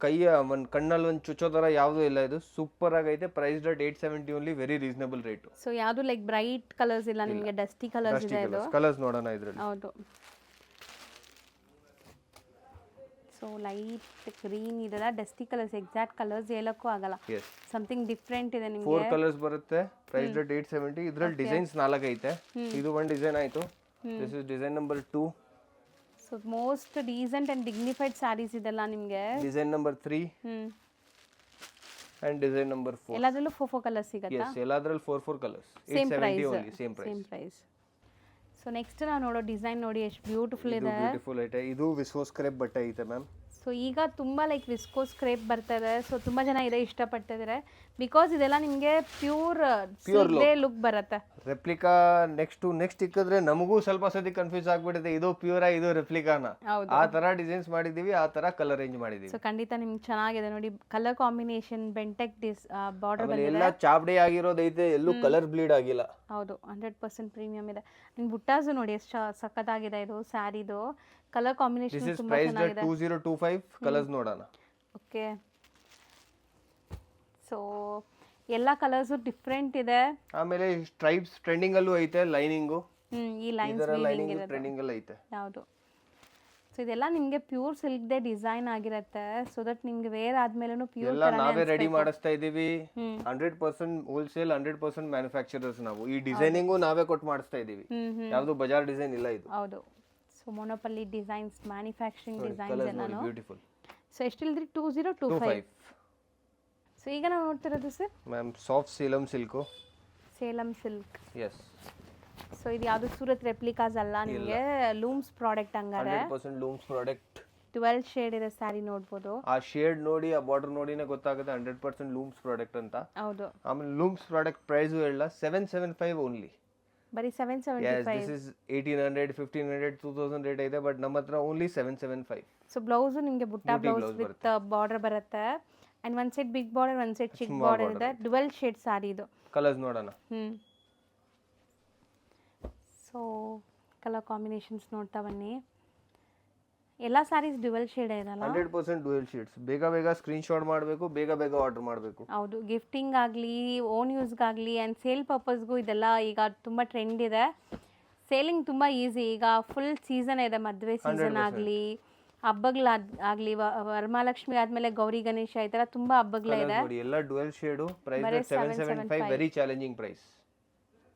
ಕೈಯ ಒಂದ್ ಕಣ್ಣಲ್ಲಿ ಒಂದು ಚುಚ್ಚೋ ತರ ಯಾವ್ದು ಇಲ್ಲ. ಇದು ಸೂಪರ್ ಆಗೈತೆ. Price dot 870 only. Very reasonable rate. So ಯಾವುದು ಲೈಕ್ ಬ್ರೈಟ್ ಕಲರ್ಸ್ ಇಲ್ಲ, ನಿಮಗೆ ಡಸ್ಟಿ ಕಲರ್ಸ್ ಇದೆ ಇದು. ಕಲರ್ಸ್ ನೋಡೋಣ ಇದ್ರಲ್ಲಿ. ಹೌದು. ಸೊ ಲೈಟ್ ಗ್ರೀನ್ ಇದೆ, ಡಸ್ಟಿ ಕಲರ್ಸ್, ಎಕ್ಸಾಕ್ಟ್ ಕಲರ್ಸ್ ಹೇಳಕ್ಕೂ ಆಗಲ್ಲ. ಸಮಥಿಂಗ್ ಡಿಫ್ರೆಂಟ್ ಇದೆ ನಿಮಗೆ. 4 ಕಲರ್ಸ್ ಬರುತ್ತೆ. Price dot 870. ಇದ್ರಲ್ಲಿ ಡಿಸೈನ್ಸ್ 4 ಐತೆ. ಇದು ಒಂದು ಡಿಸೈನ್ ಆಯ್ತು. This is design number 2. So most decent and dignified saris ಇದೆಲ್ಲ ನಿಮಗೆ. Design number 3 and design number 4. ಎಲ್ಲದರಲ್ಲೂ 4 ಕಲರ್ಸ್ ಸಿಗುತ್ತಾ? yes ಎಲ್ಲದರಲ್ಲಿ 4 colours. Same 870 price. Only. Same price. So next ನಾವು ನೋಡೋ ಡಿಸೈನ್ ನೋಡಿ ಎಷ್ಟು ಬ್ಯೂಟಿಫುಲ್ ಇದೆ. ಬ್ಯೂಟಿಫುಲ್ ಐತೆ. ಇದು ವಿಸ್ಕೋಸ್ ಕ್ರೇಪ್ ಬಟ್ಟೆ ಐತೆ ಮ್ಯಾಮ್. ಸೊ ಈಗ ತುಂಬ ಲೈಕ್ ವಿಸ್ಕೋಸ್ ಕ್ರೇಪ್ ಬರ್ತಾ ಇದೆ. ಸೊ ತುಂಬ ಜನ ಇದೆ ಇಷ್ಟಪಡ್ತಿದ್ದಾರೆ ಬಿಕಾಸ್ ಇದೆಲ್ಲ ನಿಮಗೆ ಪ್ಯೂರ್ ಲುಕ್ ಬರುತ್ತೆ. ರೆಪ್ಲಿಕಾ ನೆಕ್ಸ್ಟ್ ಇಕ್ಕಿದ್ರೆ ನಮಗೂ ಸ್ವಲ್ಪ ಸತಿ ಕನ್ಫ್ಯೂಸ್ ಆಗ್ಬಿಡುತ್ತೆ, ಇದು ಪ್ಯೂರಾ ಇದು ರೆಪ್ಲಿಕಾನ. ಆ ತರ ಡಿಸೈನ್ಸ್ ಮಾಡಿದೀವಿ, ಆ ತರ ಕಲರ್ ರೇಂಜ್ ಮಾಡಿದೀವಿ. ಸೊ ಖಂಡಿತ ನಿಮ್ಗೆ ಚೆನ್ನಾಗಿದೆ ನೋಡಿ. ಕಲರ್ ಕಾಂಬಿನೇಷನ್ ಬೆಂಟೆಕ್ ಬಾರ್ಡರ್ ಬಂದಿದೆ. ಎಲ್ಲ ಚಾಪ್ಡಿ ಆಗಿರೋದೈತೆ, ಎಲ್ಲೂ ಕಲರ್ ಬ್ಲೀಡ್ ಆಗಿಲ್ಲ. ಹೌದು, 100% ಪ್ರೀಮಿಯಂ ಇದೆ. ನಿಮ್ ಬುಟ್ಟಾಸು ನೋಡಿ ಎಷ್ಟು ಸಖತ್ತಾಗಿದೆ ಇದು ಸ್ಯಾರಿದು. ಕಲರ್ ಕಾಂಬಿನೇಷನ್ ತುಂಬಾ ಚೆನ್ನಾಗಿದೆ. 2025 ಕಲರ್ಸ್ ನೋಡೋಣ. ಓಕೆ. ಸೊ ಎಲ್ಲ ಕಲರ್ಸ್ ಡಿಫ್ರೆಂಟ್ ಇದೆ. ಆಮೇಲೆ ಸ್ಟ್ರೈಪ್ಸ್ ಟ್ರೆಂಡಿಂಗ್ ಅಲ್ಲೂ ಐತೆ. ಲೈನಿಂಗು ಈ ಲೈನ್ಸ್ ಲೈನಿಂಗ್ ಟ್ರೆಂಡಿಂಗ್ ಅಲ್ಲಿ ಐತೆ. ಹೌದು. ಸೊ ಇದೆಲ್ಲ ನಿಮಗೆ ಪ್ಯೂರ್ ಸಿಲ್ಕ್ ದೇ ಡಿಸೈನ್ ಆಗಿರುತ್ತೆ. ಸೊ ದಟ್ ನಿಮ್ಗೆ ವೇರ್ ಆದ್ಮೇಲೂ ಪ್ಯೂರ್ ಎಲ್ಲ ನಾವೇ ರೆಡಿ ಮಾಡಿಸ್ತಾ ಇದೀವಿ. 100% ಹೋಲ್ಸೇಲ್, 100% ಮ್ಯಾನುಫ್ಯಾಕ್ಚರರ್ಸ್ ನಾವು. ಈ ಡಿಸೈನಿಂಗು ನಾವೇ ಕೊಟ್ಟು ಮಾಡಿಸ್ತಾ ಇದೀವಿ. ಯಾವುದು ಬಜಾರ್ ಡಿಸೈನ್ ಇಲ್ಲ ಇದು. ಹೌದು. ಸೊ ಮೊನೋಪಲ್ಲಿ ಡಿಸೈನ್ಸ್, ಮ್ಯಾನುಫ್ಯಾಕ್ಚರಿಂಗ್ ಡಿಸೈನ್ಸ್ ಎಲ್ಲಾನು. ಬ್ಯೂಟಿಫುಲ್. ಸೊ ಎಷ್ಟಿಲ್ದ್ರಿ? 2025. ಸೊ ಈಗ ನಾವು ನೋಡ್ತಿರೋದು sir ma'am soft Salem silk. Salem silk. Yes. So ಇದು ಯಾವುದು ಸೂರತ್ ರೆಪ್ಲಿಕಾಸ್ ಅಲ್ಲ, ನಿಮಗೆ ಲೂಮ್ಸ್ ಪ್ರಾಡಕ್ಟ್ ಹಂಗಾರೆ. 100% ಲೂಮ್ಸ್ ಪ್ರಾಡಕ್ಟ್. 12 ಶೇಡ್ ಇದೆ ಸ್ಯಾರಿ ನೋಡ್ಬೋದು. ಆ ಶೇಡ್ ನೋಡಿ, ಆ ಬಾರ್ಡರ್ ನೋಡಿನೇ ಗೊತ್ತಾಗುತ್ತೆ 100% ಲೂಮ್ಸ್ ಪ್ರಾಡಕ್ಟ್ ಅಂತ. ಹೌದು. ಆಮೇಲೆ ಲೂಮ್ಸ್ ಪ್ರಾಡಕ್ಟ್ ಪ್ರೈಸ್ ಹೇಳಲ್ಲ, 775 ಓನ್ಲಿ. ಬರೀ 775. Yes, this is 1800, 1500, 2000 ರೇಟ್ ಇದೆ, ಬಟ್ ನಮ್ಮ ಹತ್ರ ಓನ್ಲಿ 775. ಸೊ ಬ್ಲೌಸ್ ನಿಮಗೆ ಬುಟ್ಟ ಬ್ಲೌಸ್ ವಿತ್ ಬಾರ್ಡರ್ ಬರುತ್ತೆ. And one side big border, one side ಚಿಕ್ ಬಾರ್ಡರ್ ಇದೆ. 12 ಶೇಡ್ ಸ್ಯಾರಿ ಇದು. ಕಲರ್ಸ್ ನೋಡೋಣ. ಸೊ ಕಲರ್ ಕಾಂಬಿನೇಷನ್ಸ್ ನೋಡ್ತಾ ಬನ್ನಿ. ಎಲ್ಲ ಸ್ಯಾರೀಸ್ ಡ್ಯುವೆಲ್ ಶೇಡ್ ಇದಲ್ಲ? 100% ಡ್ಯುವೆಲ್ ಶೇಡ್ಸ್. ಬೇಗ ಸ್ಕ್ರೀನ್ ಶಾಟ್ ಮಾಡಬೇಕು, ಬೇಗ ಆರ್ಡರ್ ಮಾಡಬೇಕು. ಹೌದು. ಗಿಫ್ಟಿಂಗ್ ಆಗಲಿ, ಓನ್ ಯೂಸ್ಗಾಗಲಿ ಆ್ಯಂಡ್ ಸೇಲ್ ಪರ್ಪಸ್ಗೂ ಇದೆಲ್ಲ ಈಗ ತುಂಬ ಟ್ರೆಂಡ್ ಇದೆ. ಸೇಲಿಂಗ್ ತುಂಬ ಈಸಿ. ಈಗ ಫುಲ್ ಸೀಸನ್ ಇದೆ, ಮದುವೆ ಸೀಸನ್ ಆಗಲಿ, ಹಬ್ಬಗಳಾಗಲಿ, ವರಮಹಾಲಕ್ಷ್ಮಿ ಆದಮೇಲೆ ಗೌರಿ ಗಣೇಶ, ಈ ಥರ ತುಂಬ ಹಬ್ಬಗಳೇ ಇದೆ. ಎಲ್ಲ dual shade. Price 775, very challenging price.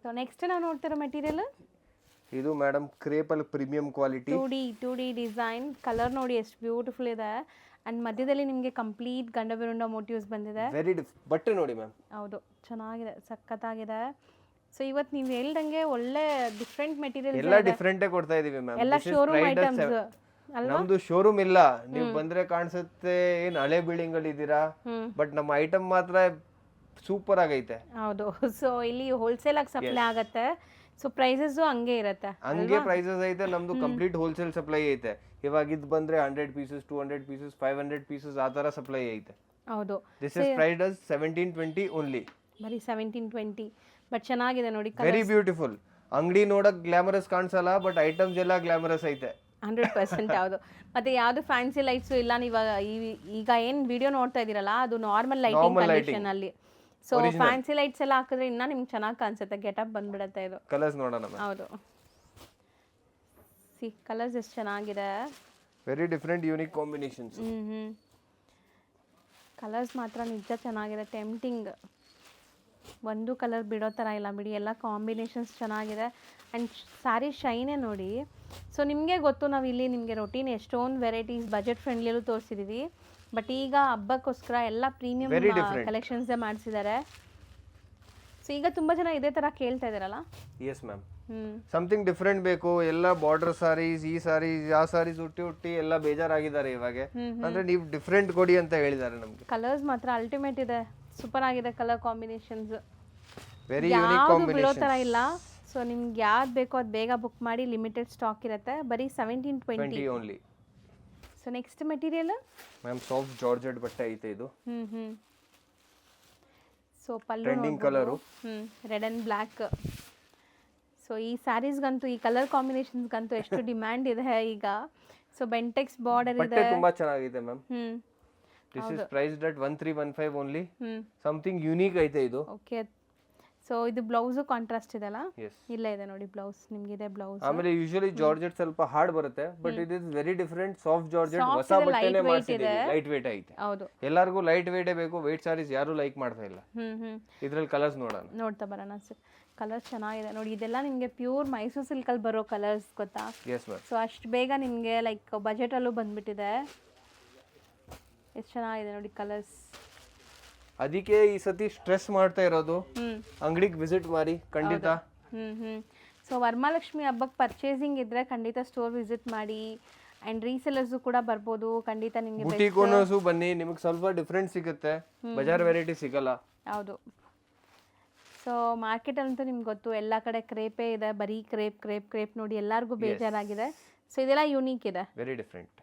So next ನಾವು ನೋಡ್ತಿರೋ ಮೆಟೀರಿಯಲ್ ಇದು ಮೇಡಮ್ ಕ್ರೇಪ್ ಅಲ್ಲಿ premium quality. 2D design. Colour ನೋಡಿ ಎಷ್ಟು ಬ್ಯೂಟಿಫುಲ್ ಇದೆ. ಅಂಡ್ ಮಧ್ಯದಲ್ಲಿ ನಿಮಗೆ ಕಂಪ್ಲೀಟ್ ಗಂಡ ಬಿರುಂಡ ಮೋಟಿವ್ಸ್ ಬಂದಿದೆ. ವೆರಿ ಬಟ್ಟೆ ನೋಡಿ ಮ್ಯಾಮ್. ಹೌದು, ಚೆನ್ನಾಗಿದೆ, ಸಖತ್ತಾಗಿದೆ. ಸೊ ಇವತ್ತು ನೀವು ಹೇಳ್ದಂಗೆ ಒಳ್ಳೆ ಡಿಫ್ರೆಂಟ್ ಮೆಟೀರಿಯಲ್ ಎಲ್ಲ ಡಿಫ್ರೆಂಟ್ ಕೊಡ್ತಾ ಇದೀವಿ ಮ್ಯಾಮ್. ಎಲ್ಲ ಶೋರೂಮ್ ಐಟಮ್ಸ್. ನಮ್ದು ಶೋರೂಮ್ ಇಲ್ಲ, ನೀವು ಬಂದ್ರೆ ಕಾಣಿಸುತ್ತೆ ಏನ್ ಹಳೆ ಬಿಲ್ಡಿಂಗ್ ಅಲ್ಲಿ ಇದ್ದೀರಾ, ಬಟ್ ನಮ್ಮ ಐಟಮ್ ಮಾತ್ರ ಸೂಪರ್ ಆಗೈತೆ. ಹೌದು. ಸೊ ಇಲ್ಲಿ ಹೋಲ್ಸೇಲ್ ಆಗಿ ಸಪ್ಲೈ ಆಗತ್ತೆ. ಸೊ ಪ್ರೈಸಸ್ ಹಂಗೆ ಇರುತ್ತೆ. ಹಂಗೆ ಪ್ರೈಸಸ್ ಐತೆ. ನಮ್ದು ಕಂಪ್ಲೀಟ್ ಹೋಲ್ಸೇಲ್ ಸಪ್ಲೈ ಐತೆ. ಇವಾಗ ಇದು ಬಂದ್ರೆ 100 ಪೀಸಸ್, 200 ಪೀಸಸ್, 500 ಪೀಸಸ್ ಆ ತರ ಸಪ್ಲೈ ಐತೆ. ಹೌದು. This is priced as 1720 only. ಬರೀ 1720. ಬಟ್ ಚೆನ್ನಾಗಿದೆ ನೋಡಿ. Very beautiful. ಅಂಗಡಿ ನೋಡಕ್ ಗ್ಲಾಮರಸ್ ಕಾಣಿಸಲ್ಲ, ಬಟ್ ಐಟಮ್ಸ್ ಎಲ್ಲ ಗ್ಲಾಮರಸ್ ಐತೆ. 100%. ಹೌದು. ಮತ್ತೆ ಯಾವ್ದು ಫ್ಯಾನ್ಸಿ ಲೈಟ್ಸ್ ಇಲ್ಲ. ನೀವು ಈಗ ಏನ್ ವಿಡಿಯೋ ನೋಡ್ತಾ ಇದೀರಲ್ಲ, ಅದು ನಾರ್ಮಲ್ ಲೈಟಿಂಗ್ ಕಂಡೀಷನ್ ಅಲ್ಲಿ. ಸೊ ಫ್ಯಾನ್ಸಿ ಲೈಟ್ಸ್ ಎಲ್ಲ ಹಾಕಿದ್ರೆ ಇನ್ನ ನಿಮ್ಗೆ ಚೆನ್ನಾಗಿ ಕಾಣಿಸುತ್ತೆ, ಗೆಟಪ್ ಬಂದ್ಬಿಡುತ್ತೆ ಇದು. ಕಲರ್ಸ್ ನೋಡೋಣ. ಹೌದು. ಸಿ ಕಲರ್ಸ್ ಎಷ್ಟು ಚೆನ್ನಾಗಿದೆ. Very different unique combinations. Colours ಮಾತ್ರ ನಿಜ ಚೆನ್ನಾಗಿದೆ. ಟೆಂಪ್ಟಿಂಗ್. ಒಂದು ಕಲರ್ ಬಿಡೋ ಥರ ಇಲ್ಲ ಬಿಡಿ. ಎಲ್ಲ ಕಾಂಬಿನೇಷನ್ಸ್ ಚೆನ್ನಾಗಿದೆ. ಆ್ಯಂಡ್ ಸ್ಯಾರಿ ಶೈನೇ ನೋಡಿ. ಸೊ ನಿಮಗೆ ಗೊತ್ತು, ನಾವು ಇಲ್ಲಿ ನಿಮಗೆ ರೊಟೀನ್ ಎಷ್ಟೊಂದು ವೆರೈಟೀಸ್ ಬಜೆಟ್ ಫ್ರೆಂಡ್ಲಿಯಲ್ಲೂ ತೋರಿಸಿದ್ದೀವಿ. ಬಟ್ ಈಗ ಹಬ್ಬಕ್ಕೋಸ್ಕರ ಎಲ್ಲ ಪ್ರೀಮಿಯಂ ಕಲೆಕ್ಷನ್ಸೇ ಮಾಡಿಸಿದ್ದಾರೆ. ಸೊ ಈಗ ತುಂಬ ಜನ ಇದೇ ಥರ ಕೇಳ್ತಾ ಇದ್ದಾರಲ್ಲ. Yes ma'am. ಸಮಥಿಂಗ್ ಡಿಫರೆಂಟ್ ಬೇಕು. ಎಲ್ಲ ಬಾರ್ಡರ್ ಸಾರೀಸ್, ಈ ಸಾರೀಸ್, ಆ ಸಾರೀಸ್ ಹುಟ್ಟಿ ಎಲ್ಲ ಬೇಜಾರಾಗಿದ್ದಾರೆ ಇವಾಗ. ಅಂದ್ರೆ ನೀವು ಡಿಫರೆಂಟ್ ಕೊಡಿ ಅಂತ ಹೇಳಿದ್ದಾರೆ ನಮ್ಗೆ. ಕಲರ್ಸ್ ಮಾತ್ರ ಅಲ್ಟಿಮೇಟ್ ಇದೆ. ಸೂಪರ್ ಆಗಿದೆ colour combinations. Very unique combination. ಬಿಡೋ ಥರ ಇಲ್ಲ. ಸೊ ನಿಮ್ಗೆ ಯಾವ್ದು ಬೇಕೋ ಅದು ಬೇಗ ಬುಕ್ ಮಾಡಿ, ಲಿಮಿಟೆಡ್ ಸ್ಟಾಕ್ ಇರುತ್ತೆ. ಬರೀ 1720. 20 only. So next material ma'am soft georgette ಬಟ್ಟೆ ಐತೆ ಇದು. So pallu trending colour. Red and black. So ಈ ಸ್ಯಾರೀಸ್ಗಂತೂ, ಈ ಕಲರ್ ಕಾಂಬಿನೇಷನ್ಸ್ಗಂತೂ ಎಷ್ಟು ಡಿಮ್ಯಾಂಡ್ ಇದೆ ಈಗ. ಸೊ ಬೆಂಟೆಕ್ಸ್ ಬಾರ್ಡರ್ ಇದೆ. ಬಟ್ಟೆ ತುಂಬಾ ಚೆನ್ನಾಗಿದೆ ma'am. This is priced at 1315 only. Something unique ಐತೆ ಇದು. ಓಕೆ. ಸೊ ಇದು ಬ್ಲೌಸ್ ಕಾಂಟ್ರಾಸ್ಟ್ ಇದೆಲ್ಲ. Yes. ಇಲ್ಲ ಇದೆ ನೋಡಿ ಬ್ಲೌಸ್, ನಿಮ್ಗೆ ಇದೆ ಬ್ಲೌಸ್. ಆಮೇಲೆ ಯೂಶುವಲಿ ಜಾರ್ಜೆಟ್ ಸ್ವಲ್ಪ ಹಾರ್ಡ್ ಬರುತ್ತೆ, but it is very different. Soft georgette ಹೊಸ ಬಟ್ಟೆನೇ ಮಾಡ್ತಿದ್ದೀವಿ. ಲೈಟ್ ವೇಟ್ ಐತೆ. ಹೌದು, ಎಲ್ಲರಿಗೂ ಲೈಟ್ ವೇಟೇ ಬೇಕು. ವೇಟ್ ಸಾರೀಸ್ ಯಾರು ಲೈಕ್ ಮಾಡ್ತಾ ಇಲ್ಲ. ಇದ್ರಲ್ಲಿ ಕಲರ್ಸ್ ನೋಡ್ತಾ ಬರೋಣ ಸರ್. ಕಲರ್ ಚೆನ್ನಾಗಿದೆ ನೋಡಿ. ಇದೆಲ್ಲ ನಿಮಗೆ ಪ್ಯೂರ್ ಮೈಸೂರು ಸಿಲ್ಕಲ್ಲಿ ಬರೋ ಕಲರ್ಸ್ ಗೊತ್ತಾ. Yes ma'am. ಸೊ ಅಷ್ಟು ಬೇಗ ನಿಮಗೆ ಲೈಕ್ ಬಜೆಟಲ್ಲೂ ಬಂದ್ಬಿಟ್ಟಿದೆ. ಎಷ್ಟು ಚೆನ್ನಾಗಿದೆ ನೋಡಿ ಕಲರ್ಸ್. ಅದಕ್ಕೆ ಈ ಸತಿ ಸ್ಟ್ರೆಸ್ ಮಾಡ್ತಾ ಇರೋದು, ಅಂಗಡಿಗೆ ವಿಸಿಟ್ ಮಾಡಿ ಖಂಡಿತ. ಸೊ ವರಮಹಾಲಕ್ಷ್ಮಿ ಹಬ್ಬಕ್ಕೆ ಪರ್ಚೇಸಿಂಗ್ ಇದ್ರೆ ಖಂಡಿತ ಸ್ಟೋರ್ ವಿಸಿಟ್ ಮಾಡಿ. ಅಂಡ್ ರೀಸೆಲರ್ಸು ಕೂಡ ಬರ್ಬೋದು ಖಂಡಿತ. ನಿಮಗೆ ಬುಟಿಕ್ ಓನರ್ಸು ಬನ್ನಿ, ನಿಮಗೆ ಸ್ವಲ್ಪ ಡಿಫ್ರೆಂಟ್ ಸಿಗುತ್ತೆ. ಬಜಾರ್ ವೆರೈಟಿ ಸಿಗಲ್ಲ. ಹೌದು. ಸೊ ಮಾರ್ಕೆಟಲ್ಲಂತೂ ನಿಮ್ಗೆ ಗೊತ್ತು, ಎಲ್ಲ ಕಡೆ ಕ್ರೇಪೇ ಇದೆ. ಬರೀ ಕ್ರೇಪ್ ಕ್ರೇಪ್ ಕ್ರೇಪ್ ನೋಡಿ ಎಲ್ಲರಿಗೂ ಬೇಜಾರಾಗಿದೆ. ಸೊ ಇದೆಲ್ಲ ಯೂನಿಕ್ ಇದೆ, ವೆರಿ ಡಿಫ್ರೆಂಟ್.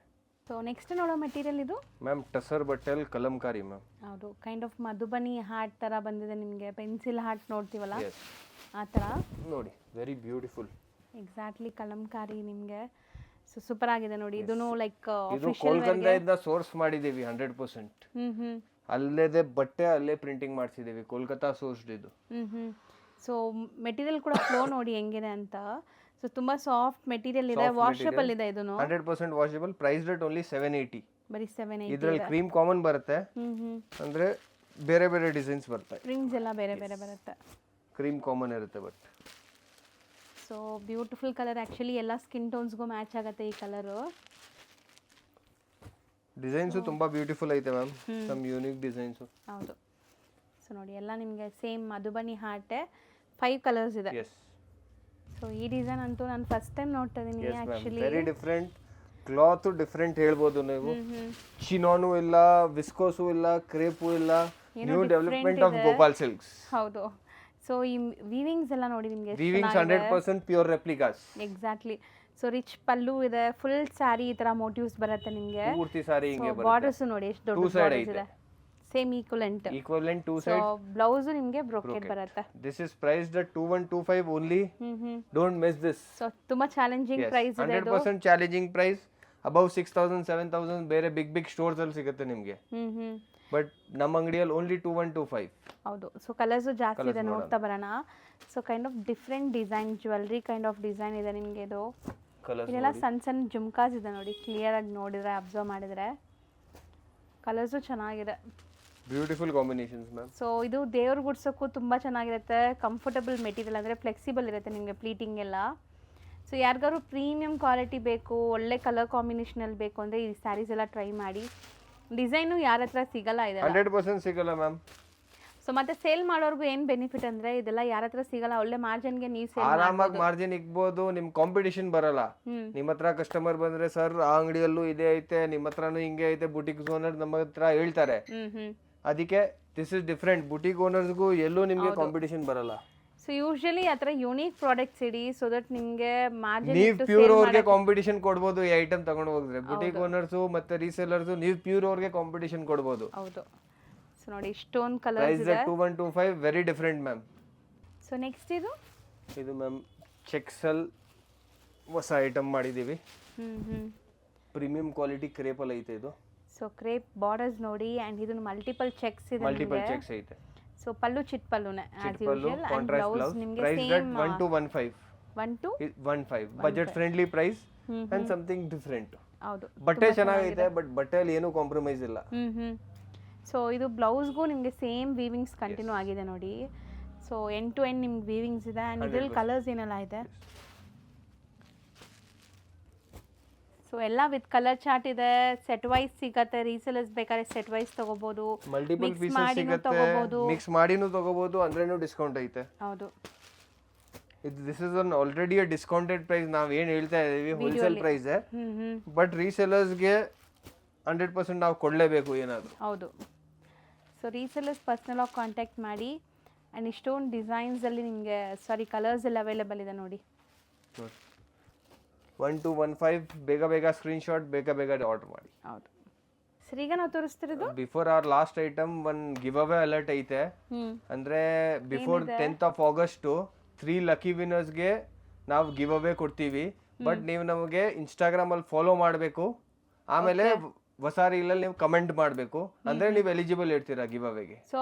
ಸೊ ನೆಕ್ಸ್ಟ್ ನೋಡೋ ಮೆಟೀರಿಯಲ್ ಇದು ಮ್ಯಾಮ್ ಟಸರ್ ಬಟ್ಟೆಲ್ ಕಲಂಕಾರಿ ಮ್ಯಾಮ್. ಹೌದು, ಕೈಂಡ್ ಆಫ್ ಮಧುಬನಿ ಹಾರ್ಟ್ ಥರ ಬಂದಿದೆ ನಿಮಗೆ. ಪೆನ್ಸಿಲ್ ಹಾರ್ಟ್ ನೋಡ್ತೀವಲ್ಲ ಆ ಥರ ನೋಡಿ. Very beautiful. ಎಕ್ಸಾಕ್ಟ್ಲಿ ಕಲಂಕಾರಿ ನಿಮಗೆ. ಸೊ ಸೂಪರ್ ಆಗಿದೆ ನೋಡಿ. ಇದೂ ಲೈಕ್ ಇದು ಕೋಲ್ಕತ್ತಾದಿಂದ ಸೋರ್ಸ್ ಮಾಡಿದೀವಿ 100%. ಅಲ್ಲೇದೆ ಬಟ್ಟೆ ಅಲ್ಲೇ ಪ್ರಿಂಟಿಂಗ್ ಮಾಡಿಸಿದೀವಿ. ಕೋಲ್ಕತ್ತಾ ಸೋರ್ಸ್ಡ್ ಇದು. ಸೊ ಮೆಟೀರಿಯಲ್ ಕೂಡ ಫ್ಲೋ ನೋಡಿ ಹೆಂಗಿದೆ ಅಂತ. ಸೊ ತುಂಬಾ ಸಾಫ್ಟ್ ಮೆಟೀರಿಯಲ್ ಇದೆ. ವಾಷಬಲ್ ಇದೆ ಇದನ್ನು. 100% ವಾಷಬಲ್. Price rate only 780. ಬರೀ 780. ಇದರಲ್ಲಿ ಕ್ರೀಮ್ ಕಾಮನ್ ಬರುತ್ತೆ, ಅಂದ್ರೆ ಬೇರೆ ಬೇರೆ ಡಿಸೈನ್ಸ್ ಬರುತ್ತೆ. ಪ್ರಿಂಟ್ಸ್ ಎಲ್ಲ ಬೇರೆ ಬೇರೆ ಬರುತ್ತೆ. ಕ್ರೀಮ್ ಕಾಮನ್ ಇರುತ್ತೆ but. So beautiful colour. Actually ಎಲ್ಲ ಸ್ಕಿನ್ ಟೋನ್ಸ್ಗೂ ಮ್ಯಾಚ್ ಆಗುತ್ತೆ ಈ ಕಲರು. ಡಿಸೈನ್ಸು ತುಂಬಾ ಬ್ಯೂಟಿಫುಲ್ ಐತೆ ಮ್ಯಾಮ್. Some unique designs. ಹೌದು. ಸೊ ನೋಡಿ ಎಲ್ಲ ನಿಮಗೆ ಸೇಮ್ ಮಧುಬನಿ ಹಾರ್ಟೆ. 5 ಕಲರ್ಸ್ ಇದೆ. ಎಸ್. ಸೊ ಈ ಡಿಸೈನ್ ಅಂತೂ ನಾನು ಫಸ್ಟ್ ಟೈಮ್ ನೋಡ್ತಾ ಇದ್ದೀನಿ actually. Very different. Cloth different ಹೇಳ್ಬೋದು ನೀವು. ಚಿನಾನು ಇಲ್ಲ, ವಿಸ್ಕೋಸು ಇಲ್ಲ, ಕ್ರೇಪು ಇಲ್ಲ. New development of Gopal silks. ಹೌದು. ಸೊ ಈ ವೀವಿಂಗ್ಸ್ ಎಲ್ಲ ನೋಡಿ ನಿಮಗೆ. Weavings 100% pure replicas. Exactly. So rich pallu ಇದೆ. ಫುಲ್ ಸ್ಯಾರಿ ಈ ತರ ಮೋಟಿವ್ಸ್ ಬರುತ್ತೆ ನಿಮಗೆ. ಪೂರ್ತಿ ಸಾರಿ ಹಿಂಗೆ ಬರುತ್ತೆ. ಬಾರ್ಡರ್ಸ್ ನೋಡಿ ಎಷ್ಟು ದೊಡ್ಡ ಬಾರ್ಡರ್ಸ್ ಇದೆ. Same equivalent two side. So blouse ನಿಮಗೆ ಬ್ರೋಕೆಟ್ ಬರುತ್ತೆ. This is priced at 2125 only. Don't miss this. So ತುಂಬಾ ಚಾಲೆಂಜಿಂಗ್ ಪ್ರೈಸ್ ಇದೆ ಇದು. 100% ಚಾಲೆಂಜಿಂಗ್ ಪ್ರೈಸ್. ಅಬೌವ್ 6000 7000 ಬೇರೆ ಬಿಗ್ ಬಿಗ್ ಸ್ಟೋರ್ಸ್ ಅಲ್ಲಿ ಸಿಗುತ್ತೆ ನಿಮಗೆ. ಬಟ್ ನಮ್ಮ ಅಂಗಡಿಯಲ್ಲಿ ಓನ್ಲಿ 2125. ಹೌದು. ಸೊ ಕಲರ್ಸ್ ಜಾಸ್ತಿ ಇದೆ, ನೋಡ್ತಾ ಬರೋಣ. So kind of different design, jewellery kind of design ಇದೆ ನಿಮಗೆ. ಇದು ಇದೆಲ್ಲ ಸಣ್ಣ ಸಣ್ಣ ಜುಮ್ಕಾಸ್ ಇದೆ ನೋಡಿ. ಕ್ಲಿಯರ್ ಆಗಿ ನೋಡಿದ್ರೆ, ಅಬ್ಸರ್ವ್ ಮಾಡಿದ್ರೆ ಕಲರ್ಸು ಚೆನ್ನಾಗಿದೆ. Beautiful combinations ma'am. ಸೊ ಇದು ದೇವ್ರ ಗುಡ್ಸೋಕ್ಕೂ ತುಂಬ ಚೆನ್ನಾಗಿರುತ್ತೆ. ಕಂಫರ್ಟಬಲ್ ಮೆಟೀರಿಯಲ್, ಅಂದರೆ ಫ್ಲೆಕ್ಸಿಬಲ್ ಇರುತ್ತೆ ನಿಮಗೆ ಪ್ಲೀಟಿಂಗ್ ಎಲ್ಲ. ಸೊ ಯಾರಿಗಾದ್ರು ಪ್ರೀಮಿಯಂ ಕ್ವಾಲಿಟಿ ಬೇಕು, ಒಳ್ಳೆ ಕಲರ್ ಕಾಂಬಿನೇಷನಲ್ಲಿ ಬೇಕು ಅಂದರೆ ಈ ಸ್ಯಾರೀಸ್ ಎಲ್ಲ ಟ್ರೈ ಮಾಡಿ. ಡಿಸೈನು ಯಾರ ಹತ್ರ ಸಿಗಲ್ಲ ಇದೆ. 100% ಸಿಗಲ್ಲ ಮ್ಯಾಮ್. ಸೊ ಮತ್ತೆ ಸೇಲ್ ಮಾಡೋರ್ಗು ಏನು ಬೆನಿಫಿಟ್ ಅಂದರೆ ಇದೆಲ್ಲ ಯಾರ ಹತ್ರ ಸಿಗಲ್ಲ. ಒಳ್ಳೆ ಮಾರ್ಜಿನ್ಗೆ ನೀವು ಸೇಲ್ ಆರಾಮಾಗಿ ಮಾರ್ಜಿನ್ ಇಕ್ಬೋದು. ನಿಮ್ ಕಾಂಪಿಟಿಷನ್ ಬರಲ್ಲ. ನಿಮ್ಮ ಹತ್ರ ಕಸ್ಟಮರ್ ಬಂದ್ರೆ ಸರ್ ಆ ಅಂಗಡಿಯಲ್ಲೂ ಇದೇ ಐತೆ, ನಿಮ್ಮ ಹತ್ರನೂ ಹಿಂಗೆ ಐತೆ, ಬುಟಿಕ್ ಓನರ್ ನಮ್ಮ ಹತ್ರ ಹೇಳ್ತಾರೆ. ಅದಕ್ಕೆ ದಿಸ್ ಇಸ್ ಡಿಫ್ರೆಂಟ್. ಬುಟಿಕ್ ಓನರ್ಸ್ಗೂ ಎಲ್ಲೂ ನಿಮ್ಗೆ ಕಾಂಪಿಟಿಷನ್ ಬರಲ್ಲ. ಸೊ ಯೂಶಲಿ ಆ ಥರ unique products ED, so that ನಿಮಗೆ ಮಾರ್ಜಿನ್ ನೀವು ಪ್ಯೂರ್ ಅವ್ರಿಗೆ ಕಾಂಪಿಟಿಷನ್ ಕೊಡ್ಬೋದು ಈ ಐಟಮ್ ತಗೊಂಡು ಹೋಗಿದ್ರೆ. ಬುಟಿಕ್ ಓನರ್ಸು ಮತ್ತೆ ರೀಸೇಲರ್ಸು ನೀವು ಪ್ಯೂರ್ ಅವ್ರಿಗೆ ಕಾಂಪಿಟಿಷನ್ ಕೊಡ್ಬೋದು. ಹೌದು. ಸೊ ನೋಡಿ ಸ್ಟೋನ್ ಕಲರ್ ಪ್ರೈಸ್ ಇದೆ. 2125 very different ma'am. So next ಇದು ಮ್ಯಾಮ್ ಚೆಕ್ಸ್ ಅಲ್ಲಿ ಹೊಸ ಐಟಮ್ ಮಾಡಿದೀವಿ. ಪ್ರೀಮಿಯಂ ಕ್ವಾಲಿಟಿ ಕ್ರೇಪ್ ಅಲ್ಲಿ ಐತೆ ಇದು. ಸೊ ಕ್ರೇಪ್ ಬಾರ್ಡರ್ಸ್ ನೋಡಿ. ಅಂಡ್ ಇದು ಮಲ್ಟಿಪಲ್ ಚೆಕ್ಸ್ ಇದೆ. ಮಲ್ಟಿಪಲ್ ಚೆಕ್ಸ್ ಐತೆ. ಸೊ ಪಲ್ಲು ಚಿಟ್ ಪಲ್ಲುನೆ ಆಸ್ ಯೂಶುವಲ್. ಅಂಡ್ ಬ್ಲೌಸ್ ನಿಮಗೆ same 1215. 1215 budget friendly price and something different. ಹೌದು. ಬಟ್ಟೆ ಚೆನ್ನಾಗೈತೆ, ಬಟ್ ಬಟ್ಟೆಯಲ್ಲಿ ಏನು ಕಾಂಪ್ರಮೈಸ್ ಇಲ್ಲ. ಸೊ ಇದು ಬ್ಲೌಸ್ಗೂ ನಿಮಗೆ ಸೇಮ್ ವೀವಿಂಗ್ಸ್ ಕಂಟಿನ್ಯೂ ಆಗಿದೆ ನೋಡಿ. ಸೊ ಎಂಡ್ ಟು ಎಂಡ್ ನಿಮ್ಗೆ ವೀವಿಂಗ್ಸ್ ಇದೆ. ಆ್ಯಂಡ್ ಇದರಲ್ಲಿ ಕಲರ್ಸ್ ಏನೆಲ್ಲ ಇದೆ. ಸೊ ಎಲ್ಲ ವಿತ್ ಕಲರ್ ಚಾರ್ಟ್ ಇದೆ. ಸೆಟ್ ವೈಸ್ ಸಿಗತ್ತೆ. ರೀಸೇಲರ್ಸ್ ಬೇಕಾದ್ರೆ ಸೆಟ್ ವೈಸ್ ತಗೋಬಹುದು. ಮಲ್ಟಿಪಲ್ ಪೀಸಸ್ ಸಿಗುತ್ತೆ. ಮಿಕ್ಸ್ ಮಾಡಿನೂ ತಗೋಬಹುದು. ಅಂದ್ರೇನು ಡಿಸ್ಕೌಂಟ್ ಐತೆ. ಹೌದು. This is an already a discounted price. ನಾವು ಏನು ಹೇಳ್ತಾ ಇದೀವಿ ಹೋಲ್ಸೇಲ್ ಪ್ರೈಸ್. ಬಟ್ ರೀಸೇಲರ್ಸ್ಗೆ 100% ನಾವು ಕೊಡಲೇಬೇಕು ಏನಾದರೂ. ಹೌದು. ಸೊ ರೀಸೇಲರ್ಸ್ ಪರ್ಸನಲ್ ಆಗಿ ಕಾಂಟ್ಯಾಕ್ಟ್ ಮಾಡಿ. ಆ್ಯಂಡ್ ಇಷ್ಟೊಂದು ಡಿಸೈನ್ಸಲ್ಲಿ ನಿಮಗೆ ಸಾರಿ ಕಲರ್ಸ್ ಎಲ್ಲ ಅವೈಲೇಬಲ್ ಇದೆ ನೋಡಿ. 1215 ಬೇಗ ಸ್ಕ್ರೀನ್ಶಾಟ್ ಬೇಗ ಆರ್ಡರ್ ಮಾಡಿ. ಹೌದು ಸರ್, ಈಗ ನಾವು ತೋರಿಸ್ತಿರೋದು before our last item one give away alert ಐತೆ. ಅಂದ್ರೆ before 10th of August 3 lucky ವಿನ್ನರ್ಸ್ಗೆ ನಾವು ಗಿವ್ ಅವೇ ಕೊಡ್ತೀವಿ. ಬಟ್ ನೀವು ನಮಗೆ ಇನ್ಸ್ಟಾಗ್ರಾಮ್ ಅಲ್ಲಿ ಫಾಲೋ ಮಾಡಬೇಕು, ಆಮೇಲೆ ಹೊಸ ರೀಲಲ್ಲಿ ನೀವು ಕಮೆಂಟ್ ಮಾಡಬೇಕು, ಅಂದ್ರೆ ನೀವು ಎಲಿಜಿಬಲ್ ಇರ್ತೀರಾ ಗಿವ್ ಅವೇಗೆ. ಸೊ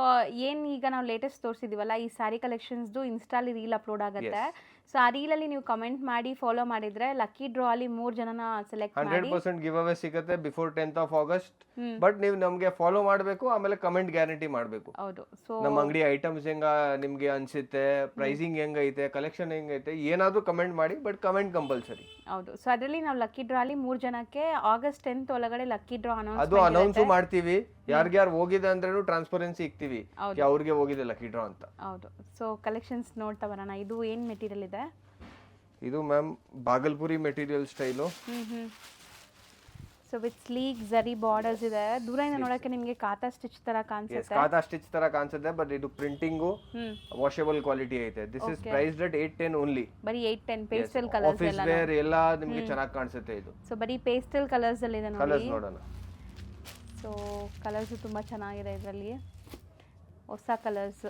ಏನು ಈಗ ನಾವು ಲೇಟೆಸ್ಟ್ ತೋರಿಸಿದೀವಲ್ಲ ಈ ಸ್ಯಾರಿ ಕಲೆಕ್ಷನ್ಸ್ದು ಇನ್ಸ್ಟಾಲಿ ರೀಲ್ ಅಪ್ಲೋಡ್ ಆಗುತ್ತೆ. ಸೊ ಆ ರೀಲಲ್ಲಿ ನೀವು ಕಮೆಂಟ್ ಮಾಡಿ ಫಾಲೋ ಮಾಡಿದ್ರೆ ಲಕ್ಕಿ ಡ್ರಾ ಅಲ್ಲಿ 3 ಜನನ ಸೆಲೆಕ್ಟ್ ಮಾಡಿ 100% ಗಿವ್ ಅವೇ ಸಿಗುತ್ತೆ before 10th of August. But ನೀವು ನಮಗೆ ಫಾಲೋ ಮಾಡಬೇಕು, ಆಮೇಲೆ ಕಮೆಂಟ್ ಗ್ಯಾರಂಟಿ ಮಾಡಬೇಕು. ಹೌದು. ಸೊ ನಮ್ಮ ಅಂಗಡಿ ಐಟಮ್ಸ್ ಹೆಂಗ ನಿಮ್ಗೆ ಅನ್ಸುತ್ತೆ, ಪ್ರೈಸಿಂಗ್ ಹೆಂಗೈತೆ, ಕಲೆಕ್ಷನ್ ಹೆಂಗೈತೆ, ಏನಾದ್ರೂ ಕಮೆಂಟ್ ಮಾಡಿ, ಬಟ್ ಕಮೆಂಟ್ ಕಂಪಲ್ಸರಿ. ಹೌದು. ಸೊ ಅದರಲ್ಲಿ ನಾವು ಲಕ್ಕಿ ಡ್ರಾ ಅಲ್ಲಿ 3 ಜನಕ್ಕೆ August 10th ಒಳಗಡೆ ಲಕ್ಕಿ ಡ್ರಾ ಅದು ಅನೌನ್ಸ್ ಮಾಡ್ತೀವಿ. ಯಾರ್ಗ್ಯಾರು ಹೋಗಿದೆ ಅಂದ್ರೂ ಟ್ರಾನ್ಸ್ಪರೆನ್ಸಿ ಇಕ್ತೀವಿ ಅವ್ರಿಗೆ ಹೋಗಿದೆ ಲಕ್ಕಿ ಡ್ರಾ ಅಂತ. ಹೌದು. ಸೊ ಕಲೆಕ್ಷನ್ಸ್ ನೋಡ್ತಾ ಬರೋಣ. ಇದು ಏನ್ ಮೆಟೀರಿಯಲ್ ಇದೆ? ಇದು ma'am Bhagalpuri material style. So with sleek zari borders ಇದೆ. ದೂರದಿಂದ ನೋಡಕ್ಕೆ ನಿಮಗೆ ಕಾತಾ ಸ್ಟಿಚ್ ತರ ಕಾಣಿಸುತ್ತೆ. ಕಾತಾ ಸ್ಟಿಚ್ ತರ ಕಾಣಿಸುತ್ತೆ, ಬಟ್ ಇದು ಪ್ರಿಂಟಿಂಗು ವಾಷಬಲ್ ಕ್ವಾಲಿಟಿ ಐತೆ. This is priced at 810 only. ಬರೀ 810 ಪೇಸ್ಟಲ್ ಕಲರ್ಸ್ ಆಫೀಸ್ ವೇರ್ ಎಲ್ಲ ನಿಮಗೆ ಚೆನ್ನಾಗಿ ಕಾಣಿಸುತ್ತೆ ಇದು. ಸೊ ಬರೀ ಪೇಸ್ಟಲ್ ಕಲರ್ಸ್ ಅಲ್ಲಿ ಇದೆ ನೋಡಿ. ಕಲರ್ಸ್ ನೋಡೋಣ. ಸೊ ಕಲರ್ಸ್ ತುಂಬಾ ಚೆನ್ನಾಗಿದೆ ಇದರಲ್ಲಿ, ಹೊಸ colours,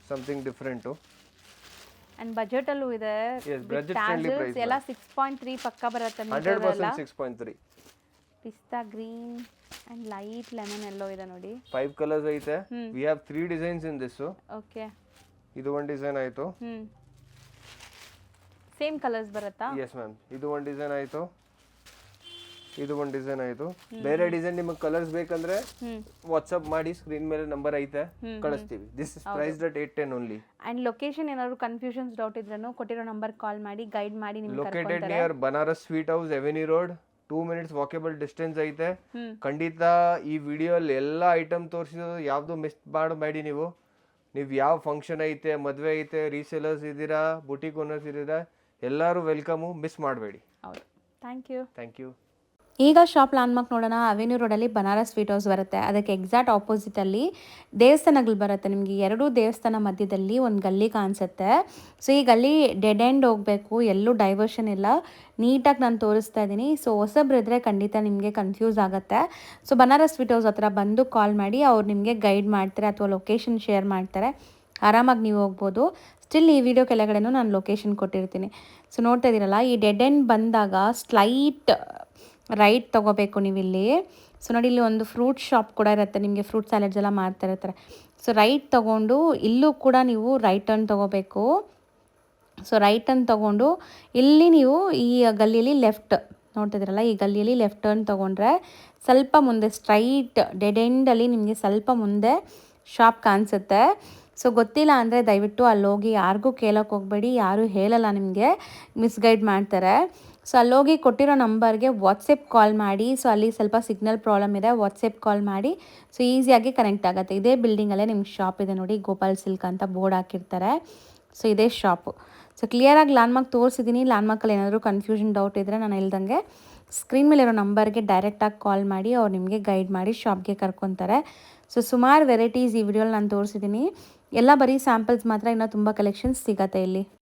something different. And budget ಅಲ್ಲೂ ಇದೆ. ಬಜೆಟ್ ಫ್ರೆಂಡ್ಲಿ ಪ್ರೈಸ್ ಎಲ್ಲ 6.3 ಪಕ್ಕ ಬರುತ್ತೆ. 100% 6.3. ಪಿಸ್ತಾ ಗ್ರೀನ್ ಅಂಡ್ ಲೈಟ್ ಲೆಮನ್ ಎಲ್ಲೋ ಇದೆ ನೋಡಿ. 5 ಕಲರ್ಸ್ ಐತೆ. We have 3 designs in this. Okay. ಇದು ಒಂದು ಡಿಸೈನ್ ಆಯ್ತು. ಸೇಮ್ ಕಲರ್ಸ್ ಬರುತ್ತಾ? Yes ma'am. ಇದು ಒಂದು ಡಿಸೈನ್ ಆಯ್ತು, ಇದು ಒಂದು ಡಿಸೈನ್ ಆಯ್ತು. ಬೇರೆ ಡಿಸೈನ್ ನಿಮಗೆ ಕಲರ್ಸ್ ಬೇಕಂದ್ರೆ ವಾಟ್ಸ್ಆಪ್ ಮಾಡಿ, ಸ್ಕ್ರೀನ್ ಮೇಲೆ ನಂಬರ್ ಐತೆ, ಕಳಿಸ್ತೀವಿ. This is priced at 810 only. And location ಏನಾದ್ರು ಕನ್ಫ್ಯೂಷನ್ಸ್ ಡೌಟ್ ಇದ್ರೂ ಕೊಟ್ಟಿರೋ ನಂಬರ್ ಕಾಲ್ ಮಾಡಿ ಗೈಡ್ ಮಾಡಿ ನಿಮಗೆ located near Banaras sweet house, avenue road, 2 minutes walkable distance ಐತೆ. ಖಂಡಿತ ಈ ವಿಡಿಯೋಲ್ಲಿ ಎಲ್ಲ ಐಟಮ್ ತೋರಿಸಿರೋದು ಯಾವ್ದು ಮಿಸ್ ಮಾಡಬೇಡಿ. ನೀವು ಯಾವ ಫಂಕ್ಷನ್ ಐತೆ, ಮದುವೆ ಐತೆ, ರೀಸೇಲರ್ಸ್ ಇದ್ದೀರಾ, ಬುಟಿಕ್ ಓನರ್ಸ್ ಇದ್ದೀರಾ, ಎಲ್ಲರೂ ವೆಲ್ಕಮು, ಮಿಸ್ ಮಾಡಬೇಡಿ. ಹೌದು. Thank you. ಈಗ ಶಾಪ್ ಲ್ಯಾಂಡ್ಮಾರ್ಕ್ ನೋಡೋಣ. ಅವೆನ್ಯೂ ರೋಡಲ್ಲಿ ಬನಾರಸ್ ಸ್ವೀಟ್ ಹೌಸ್ ಬರುತ್ತೆ. ಅದಕ್ಕೆ ಎಕ್ಸಾಕ್ಟ್ ಆಪೋಸಿಟಲ್ಲಿ ದೇವಸ್ಥಾನಗಳು ಬರುತ್ತೆ. ನಿಮಗೆ 2 ದೇವಸ್ಥಾನ ಮಧ್ಯದಲ್ಲಿ ಒಂದು ಗಲ್ಲಿ ಕಾಣಿಸುತ್ತೆ. ಸೊ ಈ ಗಲ್ಲಿ ಡೆಡ್ ಎಂಡ್ ಹೋಗಬೇಕು, ಎಲ್ಲೂ ಡೈವರ್ಷನ್ ಇಲ್ಲ. ನೀಟಾಗಿ ನಾನು ತೋರಿಸ್ತಾ ಇದ್ದೀನಿ. ಸೊ ಹೊಸಬ್ರಿದ್ರೆ ಖಂಡಿತ ನಿಮಗೆ ಕನ್ಫ್ಯೂಸ್ ಆಗುತ್ತೆ. ಸೊ ಬನಾರಸ್ ಸ್ವೀಟ್ ಹೌಸ್ ಹತ್ರ ಬಂದು ಕಾಲ್ ಮಾಡಿ, ಅವ್ರು ನಿಮಗೆ ಗೈಡ್ ಮಾಡ್ತಾರೆ ಅಥವಾ ಲೊಕೇಶನ್ ಶೇರ್ ಮಾಡ್ತಾರೆ. ಆರಾಮಾಗಿ ನೀವು ಹೋಗ್ಬೋದು. ಸ್ಟಿಲ್ ಈ ವಿಡಿಯೋ ಕೆಳಗಡೆನೂ ನಾನು ಲೊಕೇಶನ್ ಕೊಟ್ಟಿರ್ತೀನಿ. ಸೊ ನೋಡ್ತಾ ಇದ್ದೀರಲ್ಲ, ಈ ಡೆಡ್ ಎಂಡ್ ಬಂದಾಗ ಸ್ಲೈಟ್ ರೈಟ್ ತೊಗೋಬೇಕು ನೀವಿಲ್ಲಿ. ಸೊ ನೋಡಿ, ಇಲ್ಲಿ ಒಂದು ಫ್ರೂಟ್ ಶಾಪ್ ಕೂಡ ಇರುತ್ತೆ, ನಿಮಗೆ ಫ್ರೂಟ್ ಸ್ಯಾಲಡ್ಸ್ ಎಲ್ಲ ಮಾಡ್ತಾ ಇರ್ತಾರೆ. ಸೊ ರೈಟ್ ತೊಗೊಂಡು ಇಲ್ಲೂ ಕೂಡ ನೀವು ರೈಟ್ ಟರ್ನ್ ತೊಗೋಬೇಕು. ಸೊ ರೈಟ್ ಟರ್ನ್ ತೊಗೊಂಡು ಇಲ್ಲಿ ನೀವು ಈ ಗಲ್ಲಿಯಲ್ಲಿ ಲೆಫ್ಟ್ ನೋಡ್ತಿದ್ದೀರಲ್ಲ, ಈ ಗಲ್ಲಿಯಲ್ಲಿ ಲೆಫ್ಟ್ ಟರ್ನ್ ತೊಗೊಂಡ್ರೆ ಸ್ವಲ್ಪ ಮುಂದೆ ಸ್ಟ್ರೈಟ್ ಡೆಡ್ ಎಂಡಲ್ಲಿ ನಿಮಗೆ ಸ್ವಲ್ಪ ಮುಂದೆ ಶಾಪ್ ಕಾಣಿಸುತ್ತೆ. ಸೊ ಗೊತ್ತಿಲ್ಲ ಅಂದರೆ ದಯವಿಟ್ಟು ಅಲ್ಲಿ ಹೋಗಿ ಯಾರಿಗೂ ಕೇಳೋಕ್ಕೆ ಹೋಗಬೇಡಿ, ಯಾರೂ ಹೇಳಲ್ಲ, ನಿಮಗೆ ಮಿಸ್ಗೈಡ್ ಮಾಡ್ತಾರೆ. ಸೊ ಅಲ್ಲೋಗಿ ಕೊಟ್ಟಿರೋ ನಂಬರ್ಗೆ ವಾಟ್ಸಪ್ ಕಾಲ್ ಮಾಡಿ. ಸೊ ಅಲ್ಲಿ ಸ್ವಲ್ಪ ಸಿಗ್ನಲ್ ಪ್ರಾಬ್ಲಮ್ ಇದೆ, ವಾಟ್ಸಪ್ ಕಾಲ್ ಮಾಡಿ. ಸೊ ಈಸಿಯಾಗಿ ಕನೆಕ್ಟ್ ಆಗುತ್ತೆ. ಇದೇ ಬಿಲ್ಡಿಂಗಲ್ಲೇ ನಿಮ್ಗೆ ಶಾಪ್ ಇದೆ ನೋಡಿ, ಗೋಪಾಲ್ ಸಿಲ್ಕ್ ಅಂತ ಬೋರ್ಡ್ ಹಾಕಿರ್ತಾರೆ. ಸೊ ಇದೇ ಶಾಪು. ಸೊ ಕ್ಲಿಯರಾಗಿ ಲ್ಯಾಂಡ್ಮಾರ್ಕ್ ತೋರಿಸಿದ್ದೀನಿ. ಲ್ಯಾಂಡ್ಮಾರ್ಕಲ್ಲಿ ಏನಾದರೂ ಕನ್ಫ್ಯೂಷನ್ ಡೌಟ್ ಇದ್ದರೆ ನಾನು ಹೇಳ್ದಂಗೆ ಸ್ಕ್ರೀನ್ ಮೇಲೆ ಇರೋ ನಂಬರ್ಗೆ ಡೈರೆಕ್ಟಾಗಿ ಕಾಲ್ ಮಾಡಿ, ಅವ್ರು ನಿಮಗೆ ಗೈಡ್ ಮಾಡಿ ಶಾಪ್ಗೆ ಕರ್ಕೊತಾರೆ. ಸೊ ಸುಮಾರು ವೆರೈಟೀಸ್ ಈ ವಿಡಿಯೋಲಿ ನಾನು ತೋರಿಸಿದ್ದೀನಿ. ಎಲ್ಲ ಬರೀ ಸ್ಯಾಂಪಲ್ಸ್ ಮಾತ್ರ, ಇನ್ನೂ ತುಂಬ ಕಲೆಕ್ಷನ್ಸ್ ಸಿಗುತ್ತೆ ಇಲ್ಲಿ.